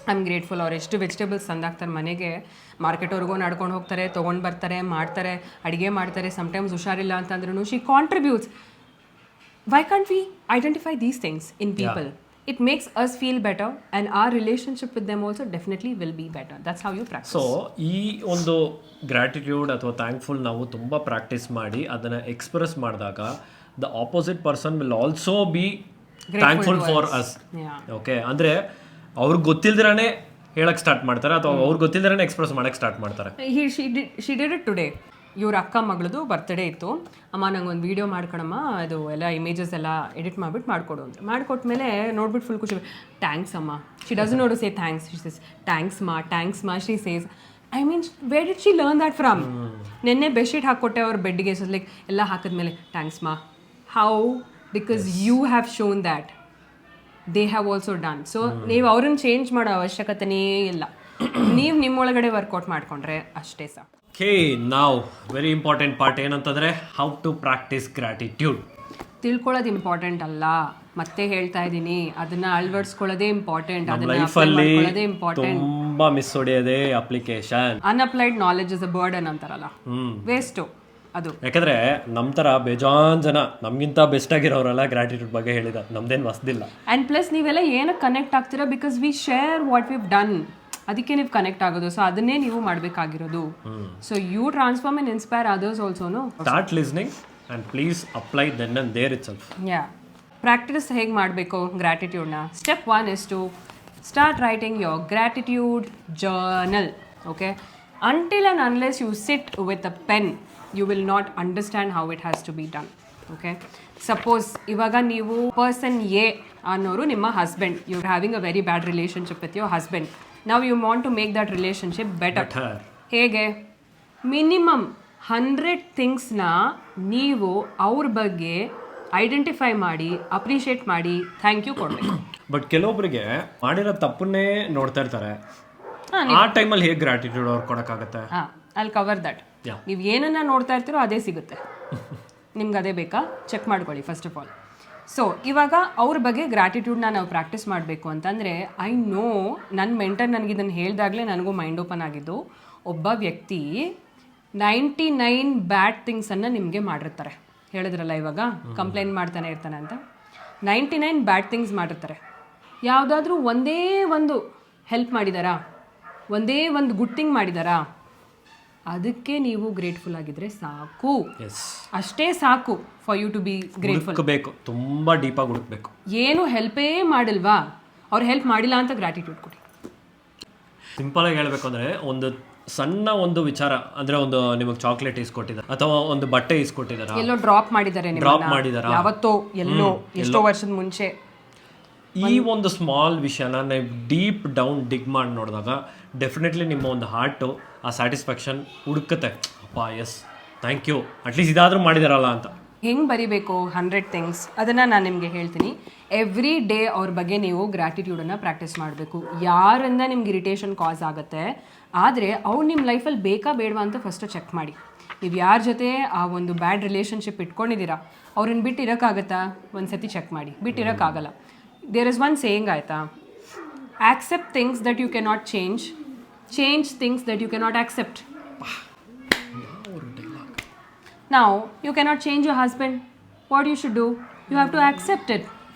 Speaker 2: ಐ ಆಮ್ ಗ್ರೇಟ್ಫುಲ್. ಅವ್ರು ಎಷ್ಟು ವೆಜಿಟೇಬಲ್ಸ್ ತಂದಾಕ್ತಾರೆ ಮನೆಗೆ, ಮಾರ್ಕೆಟ್ವರೆಗೂ ನಡ್ಕೊಂಡು ಹೋಗ್ತಾರೆ, ತೊಗೊಂಡು ಬರ್ತಾರೆ, ಮಾಡ್ತಾರೆ, ಅಡುಗೆ ಮಾಡ್ತಾರೆ. ಸಮ್ಟೈಮ್ಸ್ ಹುಷಾರಿಲ್ಲ ಅಂತಂದ್ರೂ she contributes. Why can't we identify these things in people? It makes us feel better and our relationship with them also definitely will be better. That's how you practice.
Speaker 1: So ಈ ಒಂದು gratitude ಅಥವಾ thankful ನಾವು ತುಂಬ practice ಮಾಡಿ ಅದನ್ನು express ಮಾಡಿದಾಗ the opposite person will also be thankful for us. Okay, ಅಂದರೆ ಅವ್ರಿಗೆ ಗೊತ್ತಿಲ್ದಿರಾನೇ ಹೇಳಕ್ಕೆ ಸ್ಟಾರ್ಟ್ ಮಾಡ್ತಾರೆ ಅಥವಾ ಅವ್ರಿಗೆ ಗೊತ್ತಿಲ್ದಿರಾನೇ ಎಕ್ಸ್ಪ್ರೆಸ್ ಮಾಡಕ್ಕೆ ಸ್ಟಾರ್ಟ್ ಮಾಡ್ತಾರೆ.
Speaker 2: She did it today. ಇವ್ರ ಅಕ್ಕ ಮಗಳದು ಬರ್ತ್ಡೇ ಇತ್ತು. ಅಮ್ಮ ನಂಗೆ ಒಂದು ವೀಡಿಯೋ ಮಾಡ್ಕೊಳಮ್ಮ, ಅದು ಎಲ್ಲ ಇಮೇಜಸ್ ಎಲ್ಲ ಎಡಿಟ್ ಮಾಡಿಬಿಟ್ಟು ಮಾಡಿಕೊಡು ಅಂತ. ಮಾಡಿಕೊಟ್ಮೇಲೆ ನೋಡ್ಬಿಟ್ಟು ಫುಲ್ ಖುಷಿ. ಥ್ಯಾಂಕ್ಸ್ ಅಮ್ಮ. She doesn't know to say thanks. She says thanks ಮಾ. She says I mean where did she learn that from? ನೆನ್ನೆ ಬೆಡ್ಶೀಟ್ ಹಾಕ್ಕೊಟ್ಟೆ ಅವ್ರ ಬೆಡ್ಗೆ. ಸೊ ಲೈಕ್ ಎಲ್ಲ ಹಾಕಿದ್ಮೇಲೆ ಥ್ಯಾಂಕ್ಸ್ ಮಾ. How? Because you have shown that they have also done. So ನೀವು ಅವ್ರನ್ನ ಚೇಂಜ್ ಮಾಡೋ ಅವಶ್ಯಕತೆನೇ ಇಲ್ಲ, ನೀವು ನಿಮ್ಮೊಳಗಡೆ ವರ್ಕೌಟ್ ಮಾಡಿಕೊಂಡ್ರೆ ಅಷ್ಟೇ ಸಾಕು.
Speaker 1: ಓಕೆ, ನಾವು ವೆರಿ ಇಂಪಾರ್ಟೆಂಟ್ ಪಾರ್ಟ್ ಏನಂತಂದರೆ ಹೌ ಟು ಪ್ರಾಕ್ಟೀಸ್ ಗ್ರ್ಯಾಟಿಟ್ಯೂಡ್.
Speaker 2: ತಿಳ್ಕೊಳ್ಳೋದು ಇಂಪಾರ್ಟೆಂಟ್ ಅಲ್ಲ, ಮತ್ತೆ ಹೇಳ್ತಾ ಇದ್ದೀನಿ, ಅದನ್ನ ಅಳವಡಿಸ್ಕೊಳ್ಳೋದೇ ಇಂಪಾರ್ಟೆಂಟ್.
Speaker 1: ಲೈಫಲ್ಲಿ ತುಂಬಾ ಮಿಸ್ ಹೊಡೆಯೋದೇ application.
Speaker 2: Unapplied knowledge is a burden ಅಂತಾರಲ್ಲ, ವೇಸ್ಟು ಅದು.
Speaker 1: ಯಾಕಂದ್ರೆ ನಮ್ಮ ಥರ ಬೇಜಾನ್ ಜನ ನಮ್ಗಿಂತ ಬೆಸ್ಟ್ ಆಗಿರೋರೆಲ್ಲ ಗ್ರ್ಯಾಟಿಟ್ಯೂಡ್ ಬಗ್ಗೆ ಹೇಳಿದ್ದಾರೆ, ನಮ್ದೇನು ಹೊಸದಿಲ್ಲ.
Speaker 2: ಆ್ಯಂಡ್ ಪ್ಲಸ್ ನೀವೆಲ್ಲ ಏನಕ್ಕೆ ಕನೆಕ್ಟ್ ಆಗ್ತೀರಾ? Because we share what we've done, ಅದಕ್ಕೆ ನೀವು ಕನೆಕ್ಟ್ ಆಗೋದು. ಸೊ ಅದನ್ನೇ ನೀವು ಮಾಡಬೇಕಾಗಿರೋದು. So you transform and inspire others ಆಲ್ಸೋನು.
Speaker 1: Start listening and please apply then and there itself.
Speaker 2: Practice ಹೇಗೆ ಮಾಡಬೇಕು ಗ್ರ್ಯಾಟಿಟ್ಯೂಡ್ನ? Step 1 is to start writing your gratitude journal. Okay, until and unless you sit with a pen, you will not understand how it has to be done. Okay, suppose ಇವಾಗ ನೀವು person A ಅನ್ನೋರು ನಿಮ್ಮ husband, you are having a very bad relationship with your husband. ನಾವು you want to make that relationship better. ಹೇಗೆ? Minimum 100 ಥಿಂಗ್ಸ್ನ ನೀವು ಅವ್ರ ಬಗ್ಗೆ ಐಡೆಂಟಿಫೈ ಮಾಡಿ, ಅಪ್ರಿಷಿಯೇಟ್ ಮಾಡಿ, ಥ್ಯಾಂಕ್ ಯು ಕೊಡಬೇಕು.
Speaker 1: ಬಟ್ ಕೆಲವೊಬ್ಬರಿಗೆ ಮಾಡಿರೋ ತಪ್ಪನ್ನೇ ನೋಡ್ತಾ ಇರ್ತಾರೆ, ಆ ಟೈಮಲ್ಲಿ ಹೇಗೆ ಗ್ರ್ಯಾಟಿಟ್ಯೂಡ್ ಅವ್ರು ಕೊಡೋಕ್ಕಾಗತ್ತೆ?
Speaker 2: ಅಲ್ಲಿ ಕವರ್ ದಟ್. ನೀವು ಏನನ್ನ ನೋಡ್ತಾ ಇರ್ತೀರೋ ಅದೇ ಸಿಗುತ್ತೆ ನಿಮ್ಗೆ. ಅದೇ ಬೇಕಾ? ಚೆಕ್ ಮಾಡ್ಕೊಳ್ಳಿ ಫಸ್ಟ್ ಆಫ್ ಆಲ್. ಸೊ ಇವಾಗ ಅವ್ರ ಬಗ್ಗೆ ಗ್ರ್ಯಾಟಿಟ್ಯೂಡ್ನ ನಾವು ಪ್ರಾಕ್ಟೀಸ್ ಮಾಡಬೇಕು ಅಂತಂದರೆ, ಐ ನೋ ನನ್ನ ಮೆಂಟರ್ ನನಗೆ ಇದನ್ನು ಹೇಳಿದಾಗಲೇ ನನಗೂ ಮೈಂಡ್ ಓಪನ್ ಆಗಿದ್ದು. ಒಬ್ಬ ವ್ಯಕ್ತಿ 99 ಬ್ಯಾಡ್ ಥಿಂಗ್ಸನ್ನು ನಿಮಗೆ ಮಾಡಿರ್ತಾರೆ. ಹೇಳಿದ್ರಲ್ಲ ಇವಾಗ ಕಂಪ್ಲೇಂಟ್ ಮಾಡ್ತಾನೆ ಇರ್ತಾನೆ ಅಂತ. 99 ಬ್ಯಾಡ್ ಥಿಂಗ್ಸ್ ಮಾಡಿರ್ತಾರೆ. ಯಾವುದಾದ್ರೂ ಒಂದೇ ಒಂದು ಹೆಲ್ಪ್ ಮಾಡಿದಾರಾ? ಒಂದೇ ಒಂದು ಗುಡ್ ಥಿಂಗ್ ಮಾಡಿದಾರಾ? ಅದಕ್ಕೆ ನೀವು ಗ್ರೇಟ್ಫುಲ್ ಆಗಿದ್ರೆ ಸಾಕು. ಅಷ್ಟೇ ಸಾಕು for you to be grateful.
Speaker 1: ಬೇಕು, ತುಂಬ ಡೀಪಾಗಿ ಹುಡುಕ್ಬೇಕು.
Speaker 2: ಏನು ಹೆಲ್ಪೇ ಮಾಡಿಲ್ವಾ? ಅವ್ರು ಹೆಲ್ಪ್ ಮಾಡಿಲ್ಲ ಅಂತ ಗ್ರ್ಯಾಟಿಟ್ಯೂಡ್ ಕೊಡಿ.
Speaker 1: ಸಿಂಪಲಾಗಿ ಹೇಳಬೇಕು ಅಂದರೆ, ಒಂದು ಸಣ್ಣ ಒಂದು ವಿಚಾರ ಅಂದರೆ, ಒಂದು ನಿಮಗೆ ಚಾಕ್ಲೇಟ್ ಇಸ್ಕೊಟ್ಟಿದ್ದಾರೆ ಅಥವಾ ಒಂದು ಬಟ್ಟೆ ಇಸ್ಕೊಟ್ಟಿದ್ದಾರೆ,
Speaker 2: ಎಲ್ಲೋ ಡ್ರಾಪ್ ಮಾಡಿದ್ದಾರೆ, ಯಾವತ್ತೋ ಎಲ್ಲೋ ಎಷ್ಟೋ ವರ್ಷದ ಮುಂಚೆ.
Speaker 1: ಈ ಒಂದು ಸ್ಮಾಲ್ ವಿಷಯನ ನೀವು ಡೀಪ್ ಡೌನ್ ಡಿಗ್ ಮಾಡಿ ನೋಡಿದಾಗ ಡೆಫಿನೆಟ್ಲಿ ನಿಮ್ಮ ಒಂದು ಹಾರ್ಟು ಆ ಸ್ಯಾಟಿಸ್ಫ್ಯಾಕ್ಷನ್ ಹುಡುಕುತ್ತೆ. ಅಪ್ಪ ಎಸ್, ಥ್ಯಾಂಕ್ ಯು, ಅಟ್ಲೀಸ್ಟ್ ಇದಾದರೂ ಮಾಡಿದಾರಲ್ಲ ಅಂತ.
Speaker 2: ಹೆಂಗೆ ಬರಿಬೇಕು 100 ಥಿಂಗ್ಸ್ ಅದನ್ನು ನಾನು ನಿಮಗೆ ಹೇಳ್ತೀನಿ. ಎವ್ರಿ ಡೇ ಅವ್ರ ಬಗ್ಗೆ ನೀವು ಗ್ರ್ಯಾಟಿಟ್ಯೂಡನ್ನು ಪ್ರಾಕ್ಟೀಸ್ ಮಾಡಬೇಕು. ಯಾರಿಂದ ನಿಮ್ಗೆ ಇರಿಟೇಷನ್ ಕಾಸ್ ಆಗುತ್ತೆ ಆದರೆ ಅವ್ರು ನಿಮ್ಮ ಲೈಫಲ್ಲಿ ಬೇಕಾ ಬೇಡವಾ ಅಂತ ಫಸ್ಟು ಚೆಕ್ ಮಾಡಿ. ನೀವು ಯಾರ ಜೊತೆ ಆ ಒಂದು ಬ್ಯಾಡ್ ರಿಲೇಷನ್ಶಿಪ್ ಇಟ್ಕೊಂಡಿದ್ದೀರಾ ಅವ್ರನ್ನ ಬಿಟ್ಟು ಇರೋಕ್ಕಾಗತ್ತಾ ಒಂದು ಸತಿ ಚೆಕ್ ಮಾಡಿ. ಬಿಟ್ಟಿರೋಕ್ಕಾಗಲ್ಲ. ದೇರ್ ಇಸ್ ಒನ್ ಸೇಯಿಂಗ್ ಆಯಿತಾ, accept things that you cannot change, change things that you cannot accept. Now, you cannot change your husband. What you should do? You have to accept it.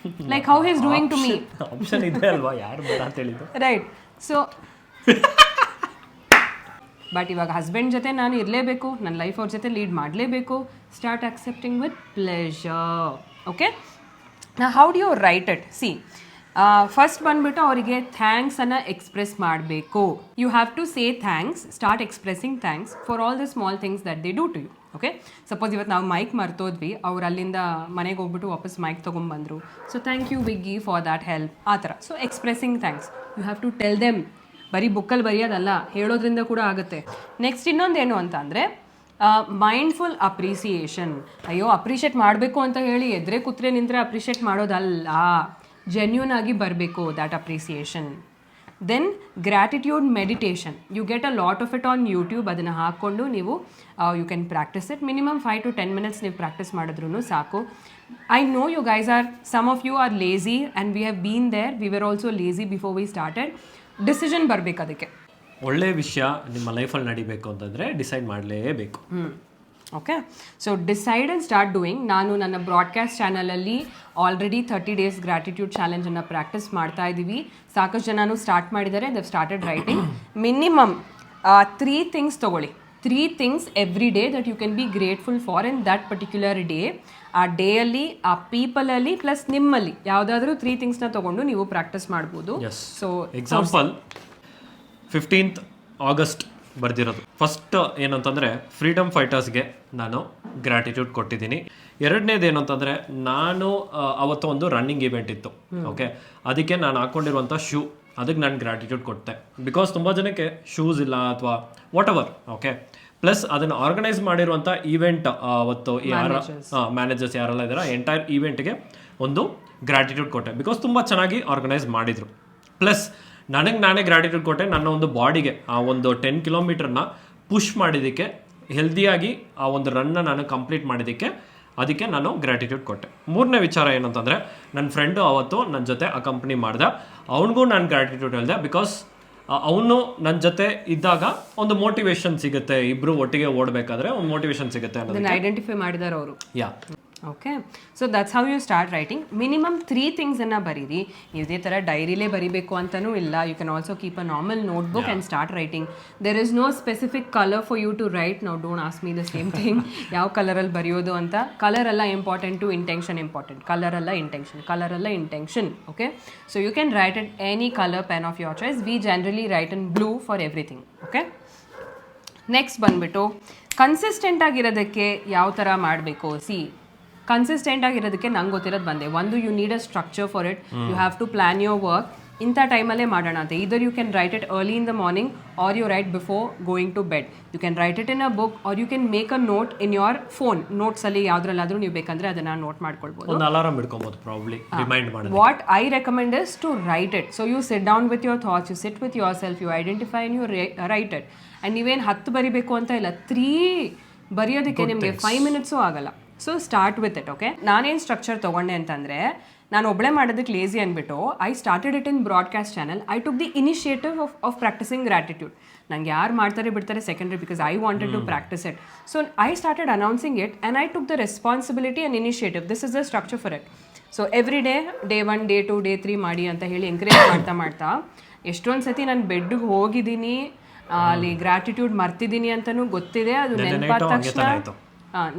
Speaker 2: Like how he's doing to me.
Speaker 1: Option ಇದೆ ಅಲ್ವಾ, ಯಾರು ಬೇಡ ಅಂತ ಹೇಳಿದ್ದು.
Speaker 2: Right. So, but ಇವಾಗ husband ಜೊತೆ ನಾನು ಇರಲೇಬೇಕು, ನನ್ನ ಲೈಫ್ ಅವ್ರ ಜೊತೆ ಲೀಡ್ ಮಾಡಲೇಬೇಕು. Start accepting with pleasure. Okay, ನಾ how do you write it? See, first ಬಂದ್ಬಿಟ್ಟು ಅವರಿಗೆ ಥ್ಯಾಂಕ್ಸನ್ನು ಎಕ್ಸ್ಪ್ರೆಸ್ ಮಾಡಬೇಕು. You have to say thanks, start expressing thanks for all the small things that they do to you. Okay, suppose ಇವತ್ತು ನಾವು mic ಮರ್ತೋದ್ವಿ, ಅವ್ರು ಅಲ್ಲಿಂದ ಮನೆಗೆ ಹೋಗ್ಬಿಟ್ಟು ವಾಪಸ್ ಮೈಕ್ ತೊಗೊಂಬಂದರು, so thank you Viggy for that help, ಆ ಥರ. So expressing thanks, you have to tell them. ಬರೀ ಬುಕ್ಕಲ್ಲಿ ಬರೆಯೋದಲ್ಲ, ಹೇಳೋದ್ರಿಂದ ಕೂಡ ಆಗುತ್ತೆ. ನೆಕ್ಸ್ಟ್ ಇನ್ನೊಂದೇನು ಅಂತ ಅಂದರೆ ಮೈಂಡ್ಫುಲ್ ಅಪ್ರಿಸಿಯೇಷನ್. ಅಯ್ಯೋ ಅಪ್ರಿಷಿಯೇಟ್ ಮಾಡಬೇಕು ಅಂತ ಹೇಳಿ ಎದುರೇ ಕೂತ್ರೆ ನಿಂತರೆ ಅಪ್ರಿಷಿಯೇಟ್ ಮಾಡೋದಲ್ಲ, ಜೆನ್ಯೂನ್ ಆಗಿ ಬರಬೇಕು that appreciation. Then gratitude meditation, you get a lot of it on YouTube. ಅದನ್ನು ಹಾಕ್ಕೊಂಡು ನೀವು you can practice it. Minimum 5 to 10 minutes ನೀವು ಪ್ರಾಕ್ಟೀಸ್ ಮಾಡಿದ್ರೂ ಸಾಕು. I know you guys are, some of you are lazy and we have been there. We were also lazy before we started. Decision ಬರಬೇಕು ಅದಕ್ಕೆ.
Speaker 1: ಒಳ್ಳೆಯ ವಿಷಯ ನಿಮ್ಮ ಲೈಫಲ್ಲಿ ನಡಿಬೇಕು ಅಂತಂದರೆ ಡಿಸೈಡ್ ಮಾಡಲೇಬೇಕು.
Speaker 2: Okay, so decide and start doing. ನಾನು ನನ್ನ ಬ್ರಾಡ್ಕಾಸ್ಟ್ ಚಾನಲಲ್ಲಿ ಆಲ್ರೆಡಿ 30 days ಗ್ರ್ಯಾಟಿಟ್ಯೂಡ್ ಚಾಲೆಂಜನ್ನು ಪ್ರಾಕ್ಟೀಸ್ ಮಾಡ್ತಾ ಇದ್ದೀವಿ. ಸಾಕಷ್ಟು ಜನನು ಸ್ಟಾರ್ಟ್ ಮಾಡಿದ್ದಾರೆ. They started writing. Minimum 3 things ತೊಗೊಳ್ಳಿ. 3 things every day that you can be grateful for in that particular day. ಆ ಡೇಯಲ್ಲಿ, ಆ ಪೀಪಲಲ್ಲಿ, ಪ್ಲಸ್ ನಿಮ್ಮಲ್ಲಿ ಯಾವುದಾದ್ರೂ 3 thingsನ ತೊಗೊಂಡು ನೀವು ಪ್ರಾಕ್ಟೀಸ್ ಮಾಡ್ಬೋದು. ಸೊ
Speaker 1: ಎಕ್ಸಾಂಪಲ್ 15th August ಬರ್ದಿರೋದು. ಫಸ್ಟ್ ಏನಂತಂದರೆ ಫ್ರೀಡಮ್ ಫೈಟರ್ಸ್ಗೆ ನಾನು ಗ್ರ್ಯಾಟಿಟ್ಯೂಡ್ ಕೊಟ್ಟಿದ್ದೀನಿ. ಎರಡನೇದು ಏನು ಅಂತಂದರೆ, ನಾನು ಅವತ್ತು ಒಂದು ರನ್ನಿಂಗ್ ಇವೆಂಟ್ ಇತ್ತು. ಓಕೆ, ಅದಕ್ಕೆ ನಾನು ಹಾಕ್ಕೊಂಡಿರುವಂಥ ಶೂ, ಅದಕ್ಕೆ ನಾನು ಗ್ರ್ಯಾಟಿಟ್ಯೂಡ್ ಕೊಟ್ಟೆ. ಬಿಕಾಸ್ ತುಂಬ ಜನಕ್ಕೆ ಶೂಸ್ ಇಲ್ಲ ಅಥವಾ ವಾಟ್ ಎವರ್. ಓಕೆ, ಪ್ಲಸ್ ಅದನ್ನು ಆರ್ಗನೈಸ್ ಮಾಡಿರುವಂಥ ಈವೆಂಟ್ ಅವತ್ತು ಮ್ಯಾನೇಜರ್ಸ್ ಯಾರೆಲ್ಲ ಇದ್ದಾರೆ, ಎಂಟೈರ್ ಈವೆಂಟ್ಗೆ ಒಂದು ಗ್ರ್ಯಾಟಿಟ್ಯೂಡ್ ಕೊಟ್ಟೆ. ಬಿಕಾಸ್ ತುಂಬ ಚೆನ್ನಾಗಿ ಆರ್ಗನೈಸ್ ಮಾಡಿದರು. ಪ್ಲಸ್ ನನಗೆ ನಾನೇ ಗ್ರ್ಯಾಟಿಟ್ಯೂಡ್ ಕೊಟ್ಟೆ, ನನ್ನ ಒಂದು ಬಾಡಿಗೆ ಆ ಒಂದು 10 kilometerನ ಪುಷ್ ಮಾಡಿದ್ದಕ್ಕೆ, ಹೆಲ್ದಿಯಾಗಿ ಆ ಒಂದು ರನ್ನ ನಾನು ಕಂಪ್ಲೀಟ್ ಮಾಡಿದ್ದಕ್ಕೆ, ಅದಕ್ಕೆ ನಾನು ಗ್ರ್ಯಾಟಿಟ್ಯೂಡ್ ಕೊಟ್ಟೆ. ಮೂರನೇ ವಿಚಾರ ಏನಂತಂದರೆ, ನನ್ನ ಫ್ರೆಂಡು ಅವತ್ತು ನನ್ನ ಜೊತೆ ಅಕಂಪ್ನಿ ಮಾಡ್ದೆ, ಅವನಿಗೂ ನಾನು ಗ್ರ್ಯಾಟಿಟ್ಯೂಡ್ ಹೇಳಿದೆ. ಬಿಕಾಸ್ ಅವನು ನನ್ನ ಜೊತೆ ಇದ್ದಾಗ ಒಂದು ಮೋಟಿವೇಶನ್ ಸಿಗುತ್ತೆ, ಇಬ್ಬರು ಒಟ್ಟಿಗೆ ಓಡಬೇಕಾದ್ರೆ ಒಂದು ಮೋಟಿವೇಶನ್ ಸಿಗುತ್ತೆ ಅನ್ನೋದನ್ನ
Speaker 2: ಐಡೆಂಟಿಫೈ ಮಾಡಿದಾರೆ ಅವರು.
Speaker 1: Yeah,
Speaker 2: okay, so that's how you start writing. Minimum 3 thingsನ್ನು ಬರೀರಿ. ಇದೇ ಥರ ಡೈರಿಲೇ ಬರೀಬೇಕು ಅಂತಲೂ ಇಲ್ಲ. You can also keep a normal notebook and start writing. There is no specific colour for you to write. ನಾವು don't ask me the same thing, ಯಾವ ಕಲರಲ್ಲಿ ಬರೆಯೋದು ಅಂತ. ಕಲರ್ ಎಲ್ಲ ಇಂಪಾರ್ಟೆಂಟು, ಇಂಟೆನ್ಷನ್ ಇಂಪಾರ್ಟೆಂಟ್. ಕಲರ್ ಅಲ್ಲ ಇಂಟೆನ್ಷನ್, ಕಲರ್ ಅಲ್ಲ intention. Okay, so you can write it any colour pen of your choice. V generally right in blue for everything. Okay, next ಬಂದುಬಿಟ್ಟು consistent ಆಗಿರೋದಕ್ಕೆ ಯಾವ ಥರ ಮಾಡಬೇಕು. ಸಿ, ಕನ್ಸಿಸ್ಟೆಂಟ್ ಆಗಿರೋದಕ್ಕೆ ನಂಗೆ ಗೊತ್ತಿರೋದು ಬಂದೆ. ಒಂದು, you need a structure for it. You have to plan your work. ಇಂಥ ಟೈಮಲ್ಲೇ ಮಾಡೋಣ ಅಂತ. Either you can write it early in the morning or you write before going to bed. You can write it in a book or you can make a note in your phone. ನೋಟ್ಸಲ್ಲಿ ಯಾವುದ್ರಲ್ಲಾದರೂ ನೀವು ಬೇಕಂದರೆ ಅದನ್ನು note ಮಾಡ್ಕೊಳ್ಬೋದು.
Speaker 1: ಒಂದು alarm ಇಟ್ಕೊಬೋದು, probably remind ಮಾಡಿ.
Speaker 2: What I recommend is to right it. So you sit down with your thoughts, you sit with yourself, you identify and you write it. And ನೀವೇನು 10 ಬರಿಬೇಕು ಅಂತ ಇಲ್ಲ, 3 ಬರೆಯೋದಕ್ಕೆ ನಿಮಗೆ 5 minutes ಆಗಲ್ಲ. So start with it. Okay, ನಾನೇನು structure ತೊಗೊಂಡೆ ಅಂತಂದರೆ, ನಾನು ಒಬ್ಬಳೇ ಮಾಡೋದಕ್ಕೆ ಲೇಸಿ ಅಂದ್ಬಿಟ್ಟು I started it in broadcast channel. I took the initiative of practicing gratitude. ನಂಗೆ ಯಾರು ಮಾಡ್ತಾರೆ ಬಿಡ್ತಾರೆ secondary, because I wanted to practice it. So I started announcing it and I took the responsibility and initiative. This is the structure for it. So every day, day 1, day 2, day 3 ಮಾಡಿ ಅಂತ ಹೇಳಿ encourage ಮಾಡ್ತಾ ಎಷ್ಟೊಂದು ಸತಿ ನಾನು ಬೆಡ್ಗೆ ಹೋಗಿದ್ದೀನಿ, ಅಲ್ಲಿ gratitude ಮರ್ತಿದ್ದೀನಿ ಅಂತಲೂ ಗೊತ್ತಿದೆ. ಅದು ನೆನಪಾದ ತಕ್ಷಣ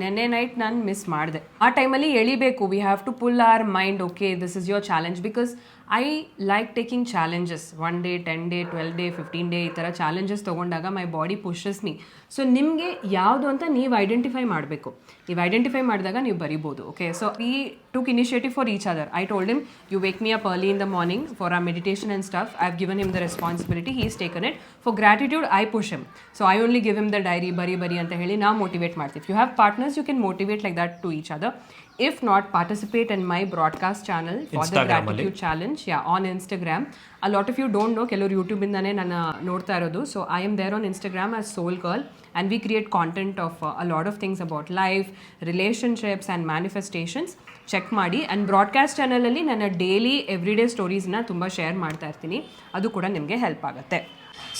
Speaker 2: ನೆನ್ನೆ ನೈಟ್ ನಾನು ಮಿಸ್ ಮಾಡಿದೆ. ಆ ಟೈಮಲ್ಲಿ ಎಳಿಬೇಕು. We have to pull our mind. Okay, this is your challenge. Because I like taking challenges. 1 day, 10 day, 12 day, 15 day ಈ ಥರ ಚಾಲೆಂಜಸ್ ತೊಗೊಂಡಾಗ my body pushes me. So ನಿಮಗೆ ಯಾವುದು ಅಂತ ನೀವು ಐಡೆಂಟಿಫೈ ಮಾಡಬೇಕು. ನೀವು ಐಡೆಂಟಿಫೈ ಮಾಡಿದಾಗ ನೀವು ಬರಿಬೋದು. Okay, so we took initiative for each other. I told him, you wake me up early in the morning for our meditation and stuff. I've given him the responsibility. He's taken it. For gratitude, I push him. So I only give him the diary, ಬರಿ ಅಂತ ಹೇಳಿ ನಾವು motivate ಮಾಡ್ತೀವಿ. If you have partners, you can motivate like that to each other. If not, participate in my broadcast channel for the
Speaker 1: Instagram
Speaker 2: gratitude challenge. Yeah, on Instagram. A lot of you don't know, ಕೆಲವರು YouTube ಇಂದಾನೆ ನನ್ನ ನೋಡ್ತಾ ಇರೋದು. So I am there on Instagram as Soul Girl, and we create content of a lot of things about life, relationships and manifestations. Check ಮಾಡಿ. And broadcast ಚಾನಲಲ್ಲಿ ನನ್ನ daily everyday ಸ್ಟೋರೀಸ್ನ ತುಂಬ share ಮಾಡ್ತಾ ಇರ್ತೀನಿ. ಅದು ಕೂಡ ನಿಮಗೆ ಹೆಲ್ಪ್ ಆಗುತ್ತೆ.